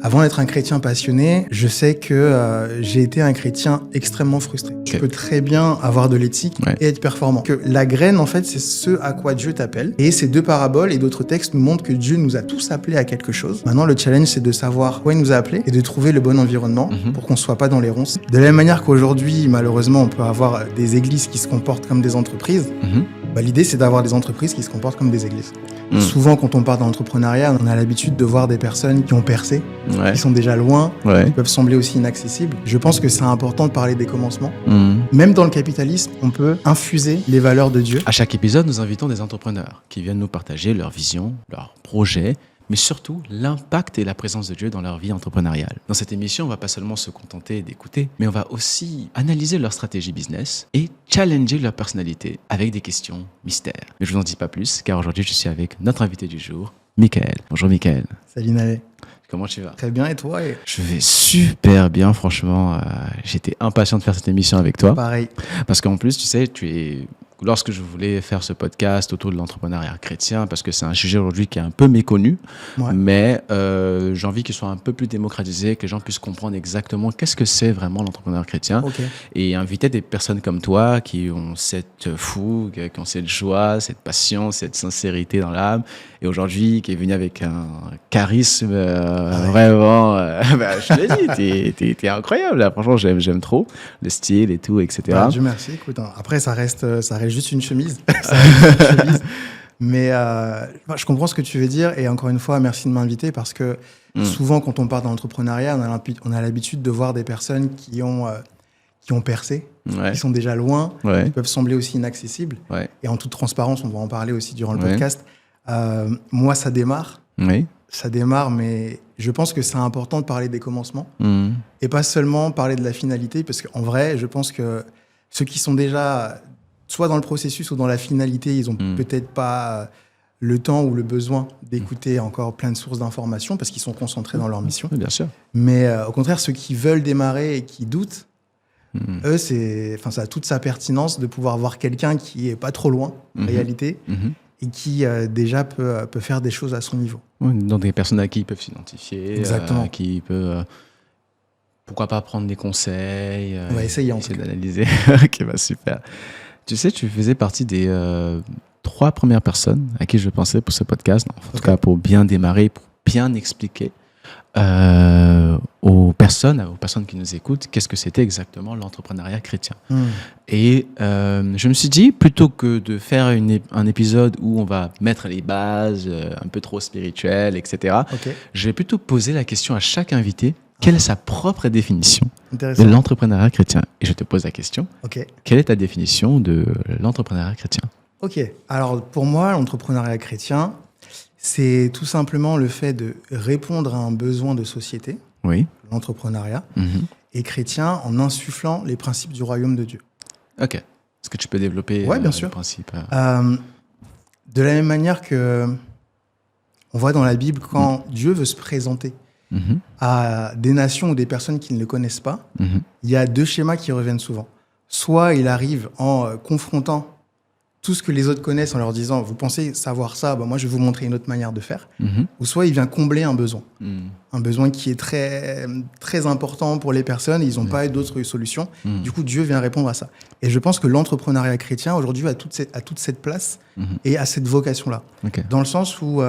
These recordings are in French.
Avant d'être un chrétien passionné, je sais que j'ai été un chrétien extrêmement frustré. Tu peux très bien avoir de l'éthique et être performant. Que la graine, en fait, c'est ce à quoi Dieu t'appelle. Et ces deux paraboles et d'autres textes nous montrent que Dieu nous a tous appelés à quelque chose. Maintenant, le challenge, c'est de savoir quoi il nous a appelés et de trouver le bon environnement pour qu'on ne soit pas dans les ronces. De la même manière qu'aujourd'hui, malheureusement, on peut avoir des églises qui se comportent comme des entreprises. L'idée, c'est d'avoir des entreprises qui se comportent comme des églises. Souvent, quand on parle d'entrepreneuriat, on a l'habitude de voir des personnes qui ont percé, qui sont déjà loin, qui peuvent sembler aussi inaccessibles. Je pense que c'est important de parler des commencements. Même dans le capitalisme, on peut infuser les valeurs de Dieu. À chaque épisode, nous invitons des entrepreneurs qui viennent nous partager leur vision, leurs projets, mais surtout l'impact et la présence de Dieu dans leur vie entrepreneuriale. Dans cette émission, on ne va pas seulement se contenter d'écouter, mais on va aussi analyser leur stratégie business et challenger leur personnalité avec des questions mystères. Mais je ne vous en dis pas plus, car aujourd'hui, je suis avec notre invité du jour, Michael. Bonjour Michael. Salut Nalé. Comment tu vas? Très bien, et toi? Je vais super bien, franchement. J'étais impatient de faire cette émission avec toi. Pareil. Parce qu'en plus, tu sais, lorsque je voulais faire ce podcast autour de l'entrepreneuriat chrétien, parce que c'est un sujet aujourd'hui qui est un peu méconnu, mais j'ai envie qu'il soit un peu plus démocratisé, que les gens puissent comprendre exactement qu'est-ce que c'est vraiment l'entrepreneuriat chrétien. Et inviter des personnes comme toi qui ont cette fougue, qui ont cette joie, cette passion, cette sincérité dans l'âme, et aujourd'hui qui est venu avec un charisme vraiment... je te l'ai dit, t'es incroyable, là. Franchement, j'aime trop le style et tout, etc. Dieu merci. Écoute, après, ça reste juste une chemise. Mais je comprends ce que tu veux dire. Et encore une fois, merci de m'inviter parce que souvent, quand on parle d'entrepreneuriat, on a l'habitude de voir des personnes qui ont percé, qui sont déjà loin, qui peuvent sembler aussi inaccessibles. Et en toute transparence, on va en parler aussi durant le podcast. Moi, ça démarre. Ça démarre, mais je pense que c'est important de parler des commencements et pas seulement parler de la finalité, parce qu'en vrai, je pense que ceux qui sont déjà soit dans le processus ou dans la finalité, ils ont peut-être pas le temps ou le besoin d'écouter encore plein de sources d'informations parce qu'ils sont concentrés dans leur mission. Bien sûr. Mais au contraire, ceux qui veulent démarrer et qui doutent, eux, ça a toute sa pertinence de pouvoir voir quelqu'un qui est pas trop loin, en réalité, et qui déjà peut faire des choses à son niveau. Donc des personnes à qui ils peuvent s'identifier, Exactement. qui peuvent... pourquoi pas prendre des conseils, on va essayer d'analyser. Ok, super. Tu sais, tu faisais partie des 3 premières personnes à qui je pensais pour ce podcast, en tout cas pour bien démarrer, pour bien expliquer aux personnes qui nous écoutent, qu'est-ce que c'était exactement l'entrepreneuriat chrétien. Et je me suis dit, plutôt que de faire un épisode où on va mettre les bases un peu trop spirituelles, etc., je vais plutôt poser la question à chaque invité. Quelle est sa propre définition de l'entrepreneuriat chrétien? Et je te pose la question. Quelle est ta définition de l'entrepreneuriat chrétien? Alors pour moi, l'entrepreneuriat chrétien, c'est tout simplement le fait de répondre à un besoin de société, l'entrepreneuriat, et chrétien en insufflant les principes du royaume de Dieu. Ok. Est-ce que tu peux développer bien sûr. le principe De la même manière que on voit dans la Bible, quand Dieu veut se présenter à des nations ou des personnes qui ne le connaissent pas, il y a 2 schémas qui reviennent souvent. Soit il arrive en confrontant tout ce que les autres connaissent en leur disant « Vous pensez savoir ça, moi je vais vous montrer une autre manière de faire. » Ou soit il vient combler un besoin. Un besoin qui est très, très important pour les personnes, ils n'ont pas d'autres solutions. Du coup, Dieu vient répondre à ça. Et je pense que l'entrepreneuriat chrétien, aujourd'hui, a toute cette place et a cette vocation-là. Dans le sens où...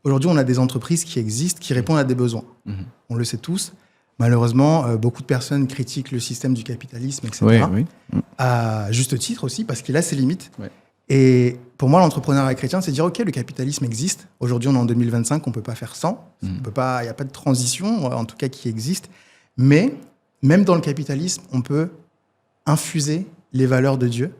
aujourd'hui, on a des entreprises qui existent, qui répondent à des besoins. On le sait tous. Malheureusement, beaucoup de personnes critiquent le système du capitalisme, etc. À juste titre aussi, parce qu'il a ses limites. Et pour moi, l'entrepreneuriat chrétien, c'est dire, OK, le capitalisme existe. Aujourd'hui, on est en 2025, on ne peut pas faire sans. Il n'y a pas de transition, en tout cas, qui existe. Mais même dans le capitalisme, on peut infuser les valeurs de Dieu.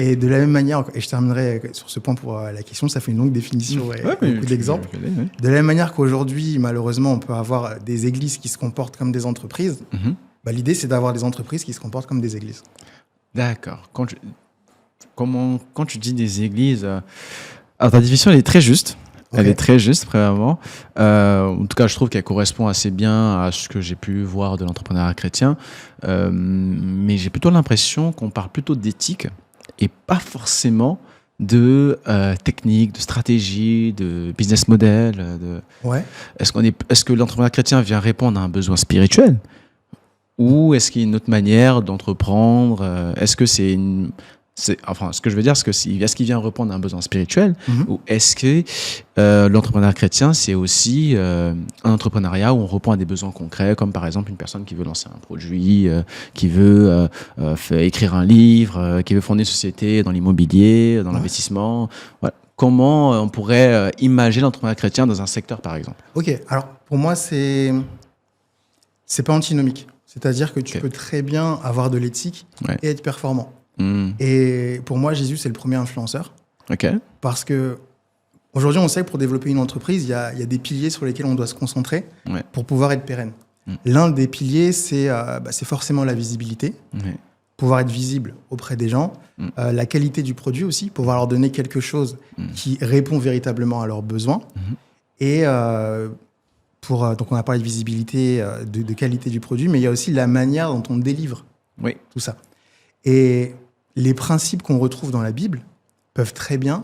Et de la même manière, et je terminerai sur ce point pour la question, ça fait une longue définition et beaucoup d'exemples. De la même manière qu'aujourd'hui, malheureusement, on peut avoir des églises qui se comportent comme des entreprises, l'idée, c'est d'avoir des entreprises qui se comportent comme des églises. D'accord. Quand tu dis des églises... Alors, ta définition, elle est très juste. Elle est très juste, premièrement. En tout cas, je trouve qu'elle correspond assez bien à ce que j'ai pu voir de l'entrepreneuriat chrétien. Mais j'ai plutôt l'impression qu'on parle plutôt d'éthique et pas forcément de technique, de stratégie, de business model. Ouais. Est-ce que l'entrepreneur chrétien vient répondre à un besoin spirituel ou est-ce qu'il y a une autre manière d'entreprendre? Est-ce que enfin, ce que je veux dire, est-ce qu'il vient répondre à un besoin spirituel ou est-ce que l'entrepreneur chrétien, c'est aussi un entrepreneuriat où on répond à des besoins concrets, comme par exemple une personne qui veut lancer un produit, qui veut écrire un livre, qui veut fonder une société dans l'immobilier, dans l'investissement. Voilà. Comment on pourrait imaginer l'entrepreneur chrétien dans un secteur, par exemple? Ok, alors pour moi, c'est pas antinomique. C'est-à-dire que tu peux très bien avoir de l'éthique et être performant. Et pour moi, Jésus, c'est le premier influenceur. Parce que aujourd'hui, on sait que pour développer une entreprise, il y a des piliers sur lesquels on doit se concentrer pour pouvoir être pérenne. L'un des piliers, c'est forcément la visibilité, pouvoir être visible auprès des gens, la qualité du produit aussi, pouvoir leur donner quelque chose qui répond véritablement à leurs besoins. Et donc on a parlé de visibilité, de qualité du produit, mais il y a aussi la manière dont on délivre tout ça. Et les principes qu'on retrouve dans la Bible peuvent très bien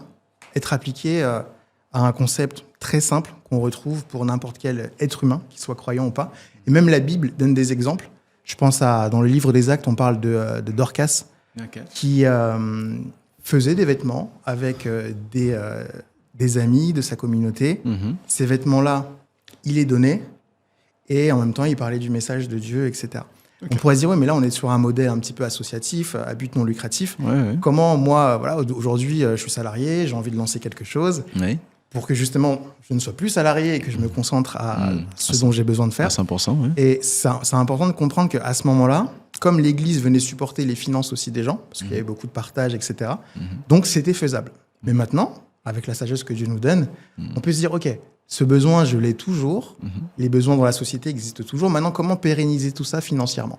être appliqués à un concept très simple qu'on retrouve pour n'importe quel être humain, qu'il soit croyant ou pas. Et même la Bible donne des exemples. Je pense dans le livre des Actes, on parle de Dorcas, qui faisait des vêtements avec des amis de sa communauté. Ces vêtements-là, il les donnait et en même temps, il parlait du message de Dieu, etc. On pourrait se dire, mais là, on est sur un modèle un petit peu associatif, à but non lucratif. Comment, moi, aujourd'hui, je suis salarié, j'ai envie de lancer quelque chose pour que, justement, je ne sois plus salarié et que je me concentre à ce dont j'ai besoin de faire. À 100%, Et c'est important de comprendre qu'à ce moment-là, comme l'Église venait supporter les finances aussi des gens, parce qu'il y avait beaucoup de partage, etc., donc c'était faisable. Mais maintenant, avec la sagesse que Dieu nous donne, on peut se dire, OK, ce besoin, je l'ai toujours. Les besoins dans la société existent toujours. Maintenant, comment pérenniser tout ça financièrement?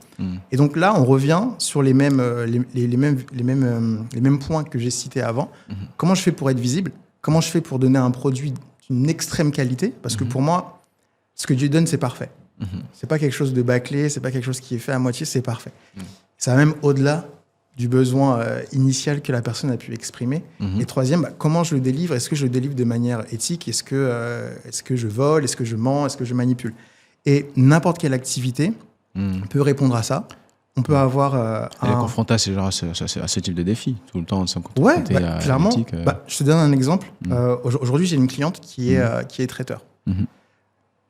Et donc là, on revient sur les mêmes points que j'ai cités avant. Comment je fais pour être visible? Comment je fais pour donner un produit d'une extrême qualité? Parce que pour moi, ce que Dieu donne, c'est parfait. C'est pas quelque chose de bâclé, c'est pas quelque chose qui est fait à moitié, c'est parfait. Ça va même au-delà du besoin initial que la personne a pu exprimer. Et troisième, comment je le délivre? Est-ce que je le délivre de manière éthique? Est-ce que je vole? Est-ce que je mens? Est-ce que je manipule? Et n'importe quelle activité peut répondre à ça. On peut avoir... Elle est confrontée à ce type de défi, tout le temps, sans confronter à clairement. l'éthique. Je te donne un exemple. Aujourd'hui, j'ai une cliente qui est traiteur.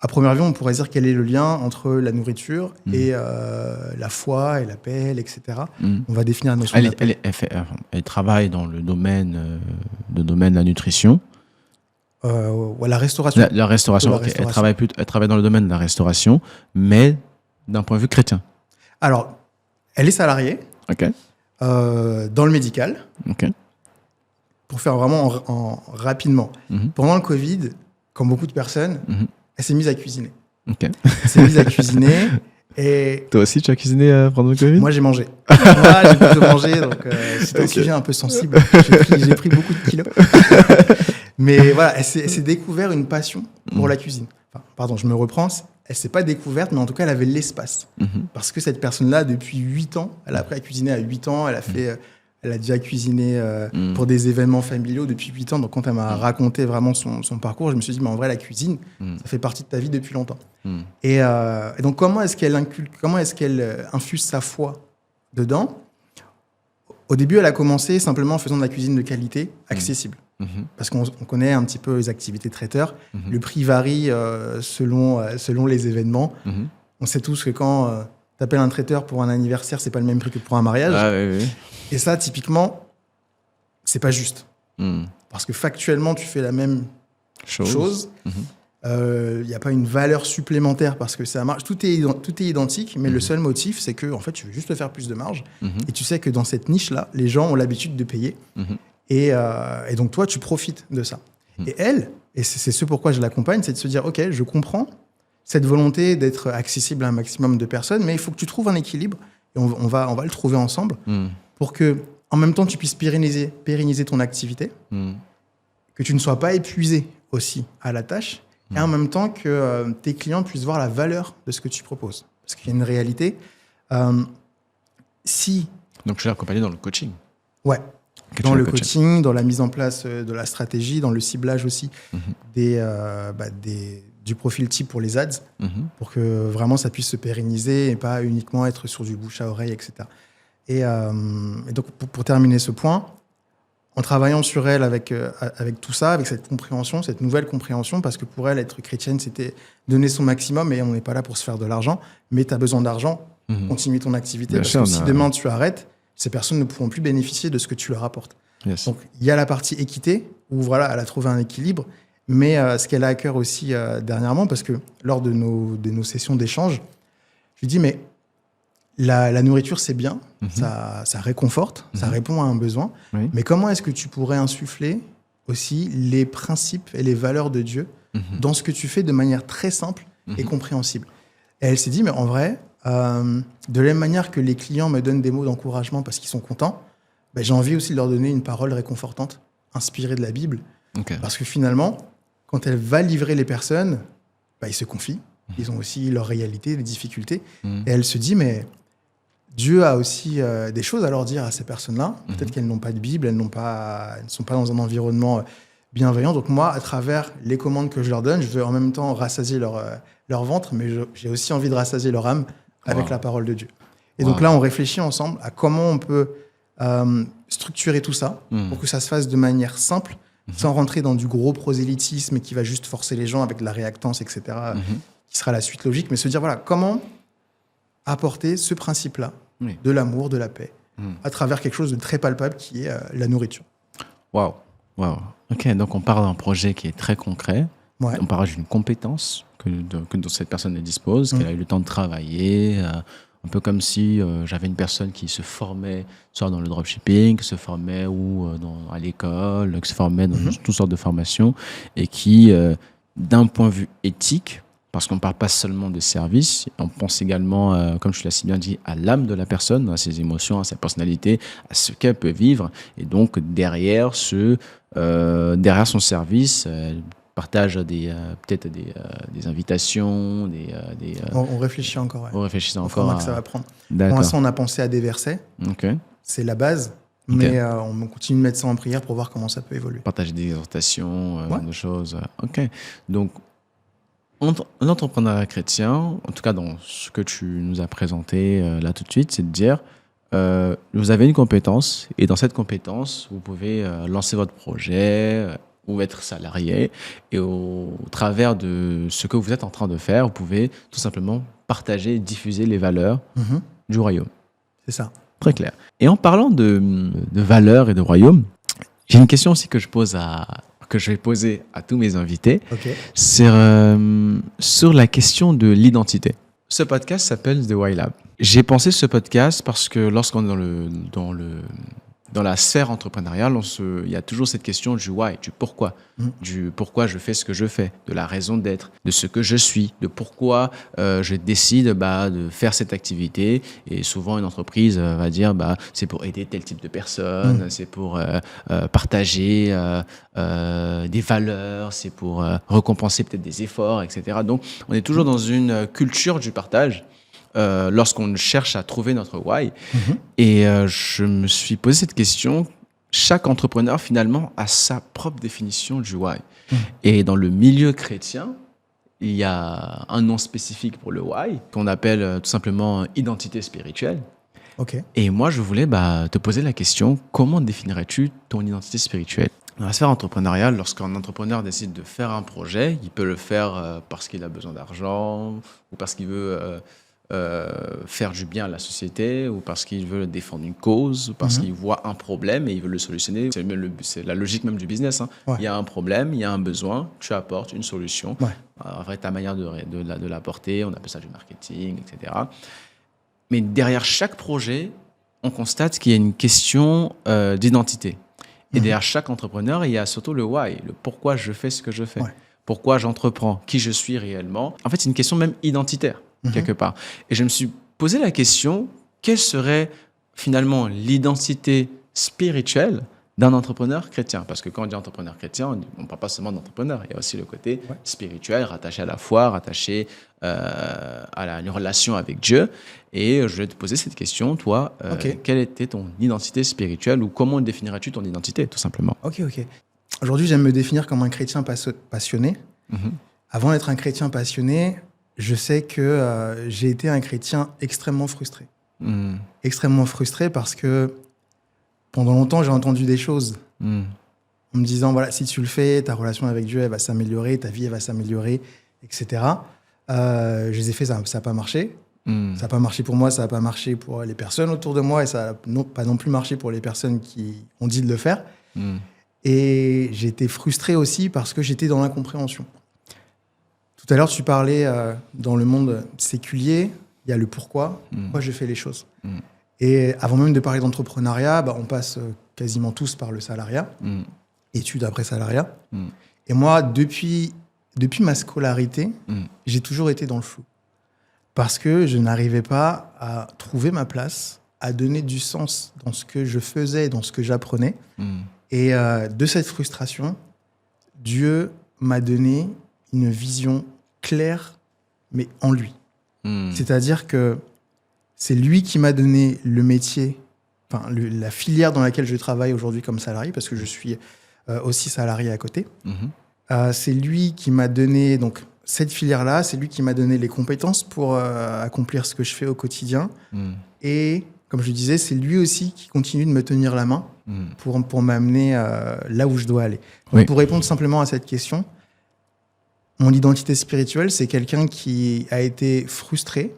À première vue, on pourrait dire quel est le lien entre la nourriture et la foi et l'appel, etc. On va définir la notion d'appel. Elle travaille dans le domaine de la nutrition. La restauration. La restauration. Elle travaille dans le domaine de la restauration, mais d'un point de vue chrétien. Alors, elle est salariée dans le médical. Pour faire vraiment rapidement. Pendant le Covid, comme beaucoup de personnes, elle s'est mise à cuisiner. Elle s'est mise à cuisiner et... Toi aussi, tu as cuisiné pendant le Covid? Moi, j'ai mangé. Moi, j'ai plutôt mangé, donc c'est un sujet un peu sensible. J'ai pris beaucoup de kilos. Mais voilà, elle s'est découvert une passion pour la cuisine. Enfin, pardon, je me reprends. Elle s'est pas découverte, mais en tout cas, elle avait l'espace. Parce que cette personne-là, depuis 8 ans, elle a appris à cuisiner à 8 ans, elle a déjà cuisiné pour des événements familiaux depuis 8 ans. Donc, quand elle m'a raconté vraiment son parcours, je me suis dit, mais en vrai, la cuisine, ça fait partie de ta vie depuis longtemps. Et donc, comment est-ce qu'elle infuse sa foi dedans? Au début, elle a commencé simplement en faisant de la cuisine de qualité accessible. Parce qu'on connaît un petit peu les activités de traiteurs. Le prix varie selon les événements. On sait tous que quand tu appelles un traiteur pour un anniversaire, c'est pas le même prix que pour un mariage. Et ça, typiquement, c'est pas juste. Parce que factuellement, tu fais la même chose. Il n'y a pas une valeur supplémentaire parce que ça marche. Tout est identique, mais le seul motif, c'est que en fait, tu veux juste te faire plus de marge. Et tu sais que dans cette niche-là, les gens ont l'habitude de payer. Et donc, toi, tu profites de ça. Et elle, et c'est ce pourquoi je l'accompagne, c'est de se dire, OK, je comprends cette volonté d'être accessible à un maximum de personnes, mais il faut que tu trouves un équilibre. Et on va le trouver ensemble pour que, en même temps, tu puisses pérenniser ton activité, que tu ne sois pas épuisé aussi à la tâche, et en même temps que tes clients puissent voir la valeur de ce que tu proposes. Parce qu'il y a une réalité. Donc, je l'ai accompagné dans le coaching. Ouais. dans le coaching, dans la mise en place de la stratégie, dans le ciblage aussi du profil type pour les ads, pour que vraiment ça puisse se pérenniser et pas uniquement être sur du bouche à oreille, etc. Et donc, pour terminer ce point, en travaillant sur elle avec tout ça, avec cette compréhension, cette nouvelle compréhension, parce que pour elle, être chrétienne, c'était donner son maximum et on n'est pas là pour se faire de l'argent, mais tu as besoin d'argent, continue ton activité, parce que si demain tu arrêtes, ces personnes ne pourront plus bénéficier de ce que tu leur apportes. Yes. Donc, il y a la partie équité, où voilà, elle a trouvé un équilibre, mais ce qu'elle a à cœur aussi dernièrement, parce que lors de nos sessions d'échange, je lui dis, mais la nourriture, c'est bien, ça réconforte, ça répond à un besoin, mais comment est-ce que tu pourrais insuffler aussi les principes et les valeurs de Dieu dans ce que tu fais de manière très simple et compréhensible? Et elle s'est dit, mais en vrai, de la même manière que les clients me donnent des mots d'encouragement parce qu'ils sont contents, j'ai envie aussi de leur donner une parole réconfortante, inspirée de la Bible. Okay. Parce que finalement, quand elle va livrer les personnes, ils se confient. Ils ont aussi leur réalité, les difficultés. Et elle se dit, mais Dieu a aussi des choses à leur dire à ces personnes-là. Peut-être qu'elles n'ont pas de Bible, elles ne sont pas dans un environnement bienveillant. Donc moi, à travers les commandes que je leur donne, je veux en même temps rassasier leur ventre, mais j'ai aussi envie de rassasier leur âme avec la parole de Dieu. Et donc là, on réfléchit ensemble à comment on peut structurer tout ça pour que ça se fasse de manière simple, sans rentrer dans du gros prosélytisme qui va juste forcer les gens avec de la réactance, etc., qui sera la suite logique, mais se dire, voilà, comment apporter ce principe-là de l'amour, de la paix, à travers quelque chose de très palpable qui est la nourriture. Waouh. Ok, donc on parle d'un projet qui est très concret. Ouais. On parle d'une compétence dont cette personne dispose, qu'elle a eu le temps de travailler. Un peu comme si j'avais une personne qui se formait soit dans le dropshipping, qui se formait à l'école, qui se formait dans toutes sortes de formations et qui, d'un point de vue éthique, parce qu'on ne parle pas seulement de service, on pense également, comme je l'ai si bien dit, à l'âme de la personne, à ses émotions, à sa personnalité, à ce qu'elle peut vivre. Et donc, derrière son service, partage peut-être des invitations, On réfléchit encore. On réfléchit encore. Que ça va prendre. D'accord. Pour l'instant, on a pensé à des versets. Okay. C'est la base. Okay. Mais on continue de mettre ça en prière pour voir comment ça peut évoluer. Partager des exhortations, de choses. Ok. Donc, l'entrepreneuriat chrétien, en tout cas dans ce que tu nous as présenté là tout de suite, c'est de dire vous avez une compétence et dans cette compétence, vous pouvez lancer votre projet ou être salarié et au travers de ce que vous êtes en train de faire, vous pouvez tout simplement partager et diffuser les valeurs du royaume. C'est ça. Très clair. Et en parlant de valeurs et de royaume, j'ai une question aussi que je vais poser à tous mes invités. Okay. C'est sur la question de l'identité. Ce podcast s'appelle The Why Lab. J'ai pensé ce podcast parce que lorsqu'on est dans la sphère entrepreneuriale, il y a toujours cette question du why, du pourquoi, du pourquoi je fais ce que je fais, de la raison d'être, de ce que je suis, de pourquoi je décide de faire cette activité. Et souvent, une entreprise va dire c'est pour aider tel type de personnes, c'est pour partager des valeurs, c'est pour récompenser peut-être des efforts, etc. Donc, on est toujours dans une culture du partage. Lorsqu'on cherche à trouver notre why. Et je me suis posé cette question. Chaque entrepreneur, finalement, a sa propre définition du why. Et dans le milieu chrétien, il y a un nom spécifique pour le why, qu'on appelle tout simplement identité spirituelle. Okay. Et moi, je voulais te poser la question, comment définirais-tu ton identité spirituelle ? Dans la sphère entrepreneuriale, lorsqu'un entrepreneur décide de faire un projet, il peut le faire parce qu'il a besoin d'argent ou parce qu'il veut... faire du bien à la société ou parce qu'il veut défendre une cause ou parce qu'il voit un problème et il veut le solutionner. C'est la logique même du business. Ouais. Il y a un problème, il y a un besoin, tu apportes une solution. Ouais. Après, ta manière de l'apporter, on appelle ça du marketing, etc. Mais derrière chaque projet, on constate qu'il y a une question d'identité. Et derrière chaque entrepreneur, il y a surtout le why, le pourquoi je fais ce que je fais. Ouais. Pourquoi j'entreprends, qui je suis réellement. En fait, c'est une question même identitaire. Quelque part. Et je me suis posé la question, quelle serait finalement l'identité spirituelle d'un entrepreneur chrétien. Parce que quand on dit entrepreneur chrétien, on ne parle pas seulement d'entrepreneur. Il y a aussi le côté spirituel, rattaché à la foi, rattaché à une relation avec Dieu. Et je vais te poser cette question, toi, quelle était ton identité spirituelle ou comment définirais-tu ton identité, tout simplement? Ok. Aujourd'hui, j'aime me définir comme un chrétien passionné. Avant d'être un chrétien passionné, je sais que j'ai été un chrétien extrêmement frustré. Extrêmement frustré parce que pendant longtemps, j'ai entendu des choses en me disant, voilà, si tu le fais, ta relation avec Dieu, elle va s'améliorer, ta vie, elle va s'améliorer, etc. Je les ai fait, ça n'a pas marché. Ça n'a pas marché pour moi, ça n'a pas marché pour les personnes autour de moi et ça n'a pas non plus marché pour les personnes qui ont dit de le faire. Et j'ai été frustré aussi parce que j'étais dans l'incompréhension. Tout à l'heure, tu parlais dans le monde séculier, il y a le pourquoi je fais les choses. Et avant même de parler d'entrepreneuriat, on passe quasiment tous par le salariat, études après salariat. Et moi, depuis ma scolarité, j'ai toujours été dans le flou. Parce que je n'arrivais pas à trouver ma place, à donner du sens dans ce que je faisais, dans ce que j'apprenais. Et de cette frustration, Dieu m'a donné une vision claire, mais en lui. C'est-à-dire que c'est lui qui m'a donné le métier, la filière dans laquelle je travaille aujourd'hui comme salarié, parce que je suis aussi salarié à côté. C'est lui qui m'a donné donc, cette filière-là, c'est lui qui m'a donné les compétences pour accomplir ce que je fais au quotidien. Et comme je disais, c'est lui aussi qui continue de me tenir la main pour m'amener là où je dois aller. Donc, pour répondre simplement à cette question, mon identité spirituelle, c'est quelqu'un qui a été frustré,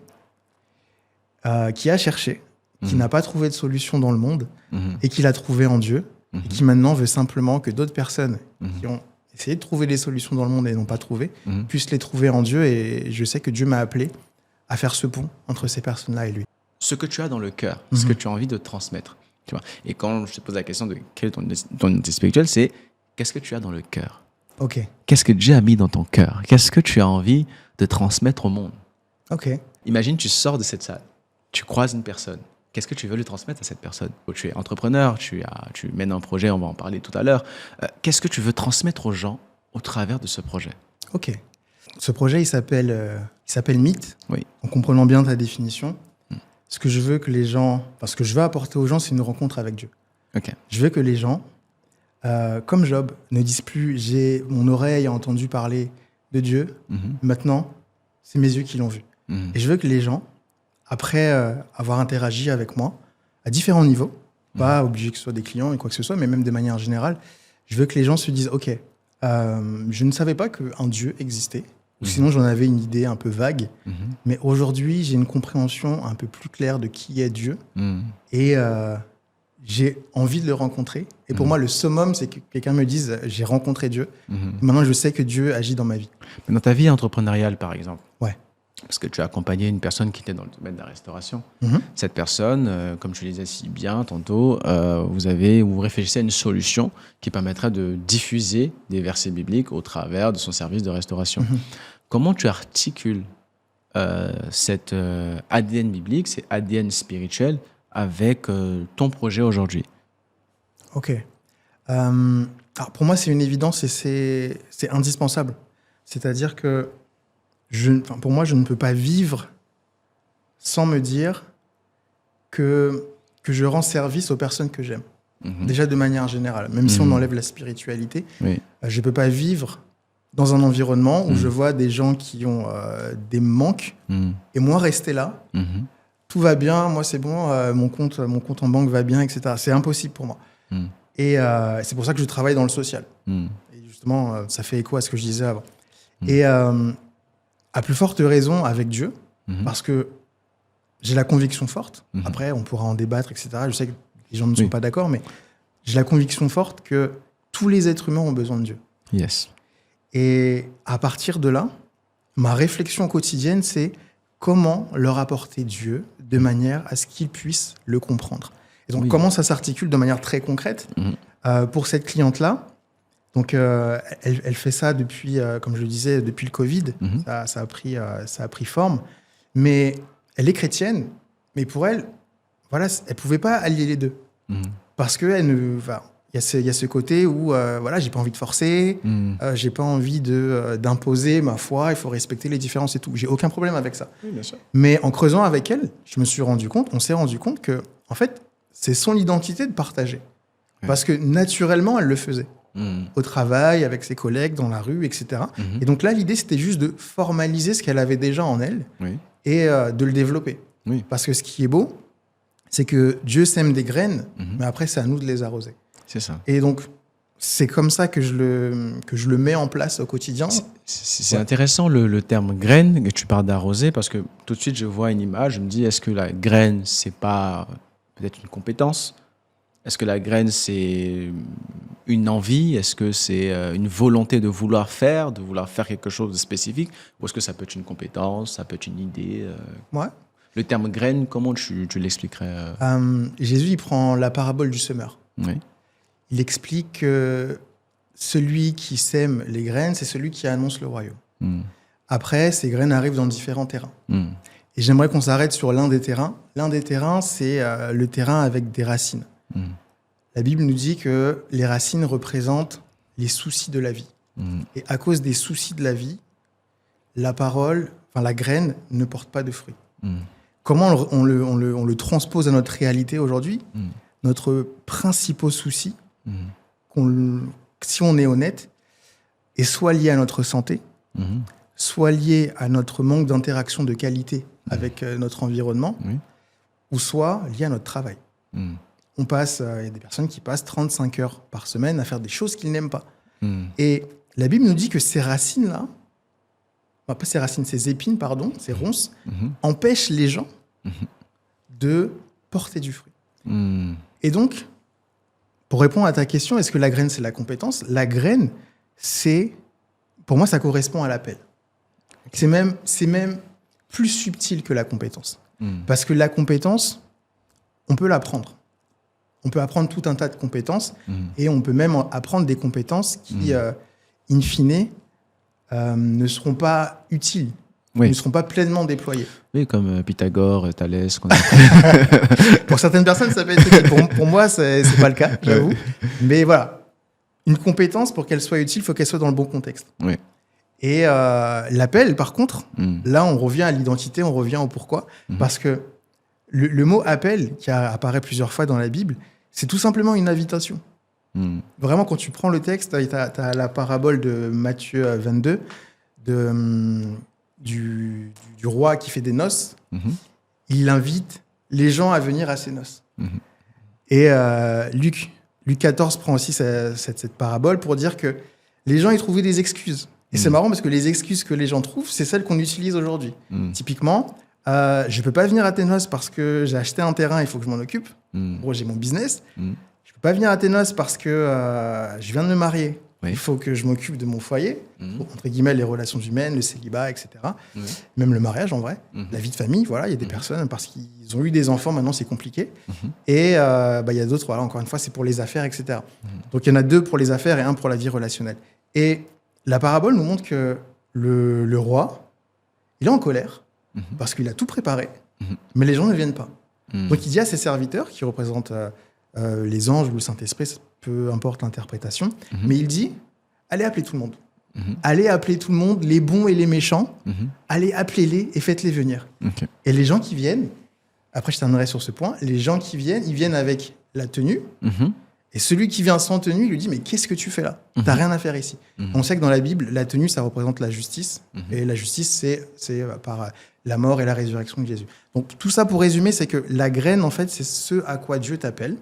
qui a cherché, qui n'a pas trouvé de solution dans le monde et qui l'a trouvé en Dieu et qui maintenant veut simplement que d'autres personnes qui ont essayé de trouver des solutions dans le monde et n'ont pas trouvé puissent les trouver en Dieu. Et je sais que Dieu m'a appelé à faire ce pont entre ces personnes-là et lui. Ce que tu as dans le cœur, ce que tu as envie de transmettre. Tu vois. Et quand je te pose la question de quelle est ton identité spirituelle, c'est qu'est-ce que tu as dans le cœur? Qu'est-ce que Dieu a mis dans ton cœur? Qu'est-ce que tu as envie de transmettre au monde? Imagine, tu sors de cette salle, tu croises une personne. Qu'est-ce que tu veux lui transmettre à cette personne? Tu es entrepreneur, tu mènes un projet, on va en parler tout à l'heure. Qu'est-ce que tu veux transmettre aux gens au travers de ce projet? Ce projet, il s'appelle Mythe. En comprenant bien ta définition, ce que je veux que les gens... ce que je veux apporter aux gens, c'est une rencontre avec Dieu. Je veux que les gens, comme Job, ne disent plus « mon oreille a entendu parler de Dieu, maintenant, c'est mes yeux qui l'ont vu ». Et je veux que les gens, après avoir interagi avec moi, à différents niveaux, pas obligé que ce soit des clients et quoi que ce soit, mais même de manière générale, je veux que les gens se disent « Ok, je ne savais pas qu'un Dieu existait, ou sinon j'en avais une idée un peu vague, mais aujourd'hui j'ai une compréhension un peu plus claire de qui est Dieu, et j'ai envie de le rencontrer. Et pour moi, le summum, c'est que quelqu'un me dise « J'ai rencontré Dieu, maintenant je sais que Dieu agit dans ma vie ». Mais dans ta vie entrepreneuriale, par exemple, parce que tu as accompagné une personne qui était dans le domaine de la restauration. Cette personne, comme tu le disais si bien tantôt, vous réfléchissez à une solution qui permettrait de diffuser des versets bibliques au travers de son service de restauration. Comment tu articules cet ADN biblique, cet ADN spirituel avec ton projet aujourd'hui? Alors pour moi, c'est une évidence et c'est indispensable. C'est-à-dire que pour moi, je ne peux pas vivre sans me dire que je rends service aux personnes que j'aime. Déjà de manière générale, même si on enlève la spiritualité, je ne peux pas vivre dans un environnement où je vois des gens qui ont des manques et moi rester là. Tout va bien, moi c'est bon, mon compte en banque va bien, etc. C'est impossible pour moi. Et c'est pour ça que je travaille dans le social. Et justement, ça fait écho à ce que je disais avant. Et à plus forte raison avec Dieu, parce que j'ai la conviction forte, après on pourra en débattre, etc. Je sais que les gens ne sont pas d'accord, mais j'ai la conviction forte que tous les êtres humains ont besoin de Dieu. Et à partir de là, ma réflexion quotidienne, c'est comment leur apporter Dieu de manière à ce qu'ils puissent le comprendre. Et donc comment ça s'articule de manière très concrète pour cette cliente-là. Donc, elle fait ça depuis, comme je le disais, depuis le Covid. Ça a pris forme. Mais elle est chrétienne. Mais pour elle, voilà, elle ne pouvait pas allier les deux. Parce que Il y a ce côté où, voilà, j'ai pas envie de forcer, j'ai pas envie d'imposer ma foi, il faut respecter les différences et tout. J'ai aucun problème avec ça. Oui, bien sûr. Mais en creusant avec elle, on s'est rendu compte que, en fait, c'est son identité de partager. Oui. Parce que naturellement, elle le faisait. Au travail, avec ses collègues, dans la rue, etc. Et donc là, l'idée, c'était juste de formaliser ce qu'elle avait déjà en elle et de le développer. Oui. Parce que ce qui est beau, c'est que Dieu sème des graines, mais après, c'est à nous de les arroser. C'est ça. Et donc, c'est comme ça que je le mets en place au quotidien. C'est intéressant le terme graine, que tu parles d'arroser, parce que tout de suite, je vois une image, je me dis, est-ce que la graine, c'est pas peut-être une compétence ? Est-ce que la graine, c'est une envie ? Est-ce que c'est une volonté de vouloir faire quelque chose de spécifique ? Ou est-ce que ça peut être une compétence, ça peut être une idée Ouais. Le terme graine, comment tu l'expliquerais Jésus, il prend la parabole du semeur. Oui. Il explique que celui qui sème les graines, c'est celui qui annonce le royaume. Après, ces graines arrivent dans différents terrains. Et j'aimerais qu'on s'arrête sur l'un des terrains. L'un des terrains, c'est le terrain avec des racines. La Bible nous dit que les racines représentent les soucis de la vie. Et à cause des soucis de la vie, la graine ne porte pas de fruits. Comment on le transpose à notre réalité aujourd'hui ? Notre principal souci, si on est honnête, est soit lié à notre santé, soit lié à notre manque d'interaction de qualité avec notre environnement, ou soit lié à notre travail. Il y a des personnes qui passent 35 heures par semaine à faire des choses qu'ils n'aiment pas. Et la Bible nous dit que ces racines-là, ces épines, ces ronces, empêchent les gens de porter du fruit. Et donc, pour répondre à ta question, est-ce que la graine, c'est la compétence ? La graine, pour moi, ça correspond à l'appel. C'est même plus subtil que la compétence. Parce que la compétence, on peut l'apprendre. On peut apprendre tout un tas de compétences et on peut même apprendre des compétences qui, in fine, ne seront pas utiles, ne seront pas pleinement déployées. Oui, comme Pythagore, Thalès. Pour certaines personnes, ça peut être utile. Pour moi, c'est pas le cas, j'avoue. Mais voilà, une compétence, pour qu'elle soit utile, il faut qu'elle soit dans le bon contexte. Oui. Et l'appel, par contre, là, on revient à l'identité, on revient au pourquoi. Parce que le mot appel, qui apparaît plusieurs fois dans la Bible, c'est tout simplement une invitation. Vraiment, quand tu prends le texte, tu as la parabole de Matthieu 22, du roi qui fait des noces. Il invite les gens à venir à ses noces. Et Luc 14 prend aussi cette parabole pour dire que les gens y trouvaient des excuses. Et c'est marrant parce que les excuses que les gens trouvent, c'est celles qu'on utilise aujourd'hui. Typiquement, je ne peux pas venir à tes noces parce que j'ai acheté un terrain, il faut que je m'en occupe. Gros, j'ai mon business. Je ne peux pas venir à tes noces parce que je viens de me marier. Il faut que je m'occupe de mon foyer, entre guillemets, les relations humaines, le célibat, etc. Même le mariage, en vrai. La vie de famille, voilà. Il y a des personnes, parce qu'ils ont eu des enfants, maintenant, c'est compliqué. Et il y a d'autres, voilà, encore une fois, c'est pour les affaires, etc. Donc, il y en a 2 pour les affaires et 1 pour la vie relationnelle. Et la parabole nous montre que le roi, il est en colère parce qu'il a tout préparé, mais les gens ne viennent pas. Donc, il dit à ses serviteurs, qui représentent les anges ou le Saint-Esprit, peu importe l'interprétation, mais il dit, allez appeler tout le monde. Allez appeler tout le monde, les bons et les méchants, allez appelez-les et faites-les venir. Et les gens qui viennent, après je terminerai sur ce point, les gens qui viennent, ils viennent avec la tenue, et celui qui vient sans tenue, il lui dit, mais qu'est-ce que tu fais là ? T'as rien à faire ici. On sait que dans la Bible, la tenue, ça représente la justice, et la justice, c'est par la mort et la résurrection de Jésus. Donc tout ça pour résumer, c'est que la graine, en fait, c'est ce à quoi Dieu t'appelle.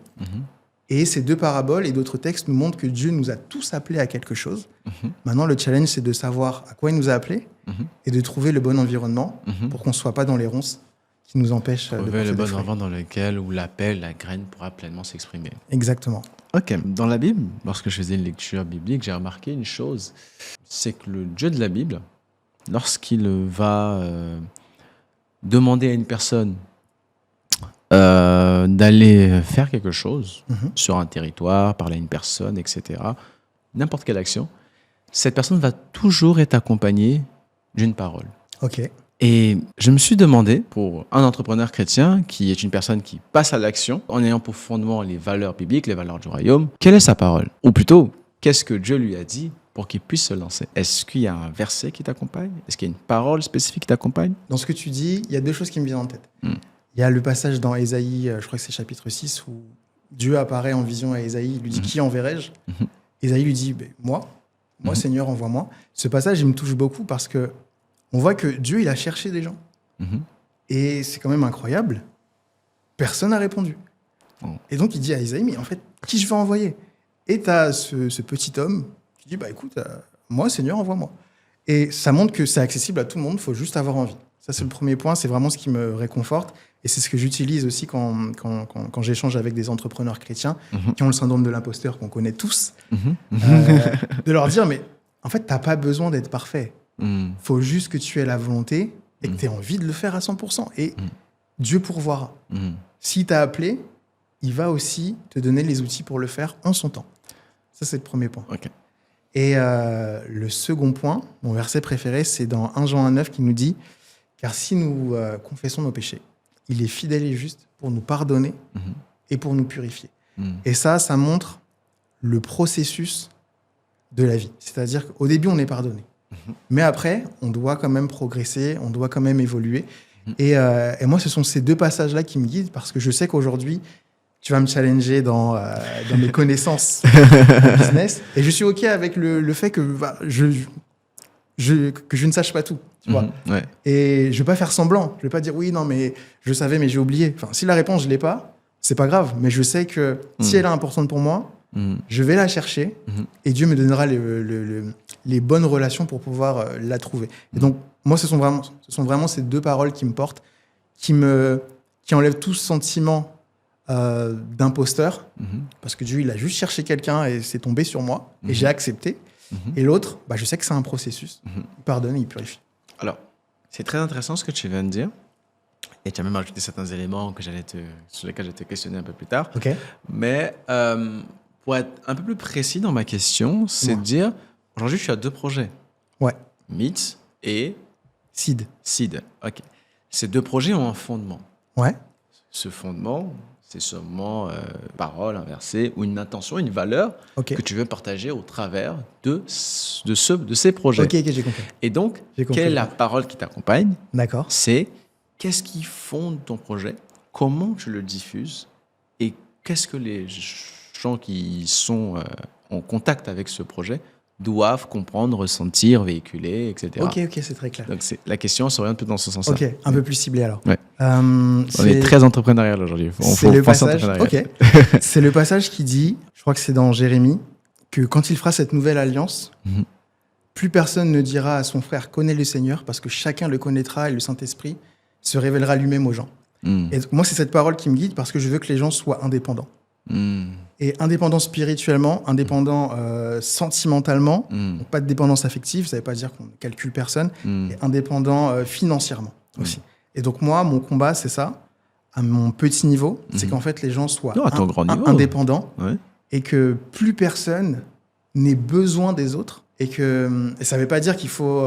Et ces 2 paraboles et d'autres textes nous montrent que Dieu nous a tous appelés à quelque chose. Maintenant, le challenge, c'est de savoir à quoi il nous a appelés et de trouver le bon environnement pour qu'on ne soit pas dans les ronces qui nous empêchent de trouver le bon environnement dans lequel où l'appel, la graine pourra pleinement s'exprimer. Exactement. Ok. Dans la Bible, lorsque je faisais une lecture biblique, j'ai remarqué une chose, c'est que le Dieu de la Bible, lorsqu'il va demander à une personne d'aller faire quelque chose sur un territoire, parler à une personne, etc., n'importe quelle action, cette personne va toujours être accompagnée d'une parole. Ok. Et je me suis demandé, pour un entrepreneur chrétien qui est une personne qui passe à l'action en ayant pour fondement les valeurs bibliques, les valeurs du royaume, quelle est sa parole? Ou plutôt, qu'est-ce que Dieu lui a dit pour qu'il puisse se lancer? Est-ce qu'il y a un verset qui t'accompagne? Est-ce qu'il y a une parole spécifique qui t'accompagne? Dans ce que tu dis, il y a deux choses qui me viennent en tête. Il y a le passage dans Ésaïe, je crois que c'est chapitre 6, où Dieu apparaît en vision à Ésaïe, il lui dit « Qui enverrai-je ?» Ésaïe lui dit « Moi, Seigneur, envoie-moi. » Ce passage, il me touche beaucoup parce que on voit que Dieu, il a cherché des gens. Et c'est quand même incroyable. Personne n'a répondu. Et donc, il dit à Ésaïe, mais en fait, qui je vais envoyer? Et tu as ce petit homme qui dit, écoute, moi, Seigneur, envoie-moi. Et ça montre que c'est accessible à tout le monde, il faut juste avoir envie. Ça, c'est le premier point, c'est vraiment ce qui me réconforte. Et c'est ce que j'utilise aussi quand j'échange avec des entrepreneurs chrétiens qui ont le syndrome de l'imposteur qu'on connaît tous. De leur dire, mais en fait, tu n'as pas besoin d'être parfait. Faut juste que tu aies la volonté et que tu aies envie de le faire à 100%. Et Dieu pourvoira. S'il t'a appelé, il va aussi te donner les outils pour le faire en son temps. Ça, c'est le premier point. Okay. Et le second point, mon verset préféré, c'est dans 1 Jean 1,9 qui nous dit « Car si nous confessons nos péchés, il est fidèle et juste pour nous pardonner et pour nous purifier. » Et ça montre le processus de la vie. C'est-à-dire qu'au début, on est pardonné. Mais après, on doit quand même progresser, on doit quand même évoluer. Et moi, ce sont ces deux passages-là qui me guident parce que je sais qu'aujourd'hui, tu vas me challenger dans mes connaissances en business. Et je suis OK avec le fait que je ne sache pas tout. Tu vois. Et je ne vais pas faire semblant. Je ne vais pas dire oui, non, mais je savais, mais j'ai oublié. Enfin, si la réponse, je ne l'ai pas, c'est pas grave. Mais je sais que si elle est importante pour moi, je vais la chercher et Dieu me donnera les bonnes relations pour pouvoir la trouver. Et donc, moi, ce sont vraiment ces deux paroles qui me portent, qui enlèvent tout ce sentiment d'imposteur, parce que Dieu, il a juste cherché quelqu'un et c'est tombé sur moi, et j'ai accepté. Et l'autre, je sais que c'est un processus. Il pardonne et il purifie. Alors, c'est très intéressant ce que tu viens de dire. Et tu as même ajouté certains éléments sur lesquels je vais te questionner un peu plus tard. Okay. Mais pour être un peu plus précis dans ma question, c'est de dire, aujourd'hui, je suis à 2 projets. Ouais. Meet et Seed. OK. Ces 2 projets ont un fondement. Ouais. Ce fondement, c'est seulement parole, un verset ou une intention, une valeur que tu veux partager au travers de ces projets. OK, j'ai compris. Et donc, quelle est la parole qui t'accompagne? D'accord. C'est qu'est-ce qui fonde ton projet? Comment tu le diffuses? Et qu'est-ce que les gens qui sont en contact avec ce projet doivent comprendre, ressentir, véhiculer, etc. OK, c'est très clair. Donc, la question s'oriente un peu dans ce sens-là. OK, un peu plus ciblé alors. Ouais. On est très entrepreneurial aujourd'hui. C'est le passage. OK. C'est le passage qui dit, je crois que c'est dans Jérémie, que quand il fera cette nouvelle alliance, plus personne ne dira à son frère « connais le Seigneur » parce que chacun le connaîtra et le Saint-Esprit se révélera lui-même aux gens. Et moi, c'est cette parole qui me guide parce que je veux que les gens soient indépendants. Et indépendants spirituellement, indépendants sentimentalement, donc pas de dépendance affective, ça ne veut pas dire qu'on ne calcule personne, et indépendants financièrement aussi. Et donc moi, mon combat, c'est ça, à mon petit niveau, c'est qu'en fait les gens soient indépendants et que plus personne n'ait besoin des autres et ça ne veut pas dire qu'il faut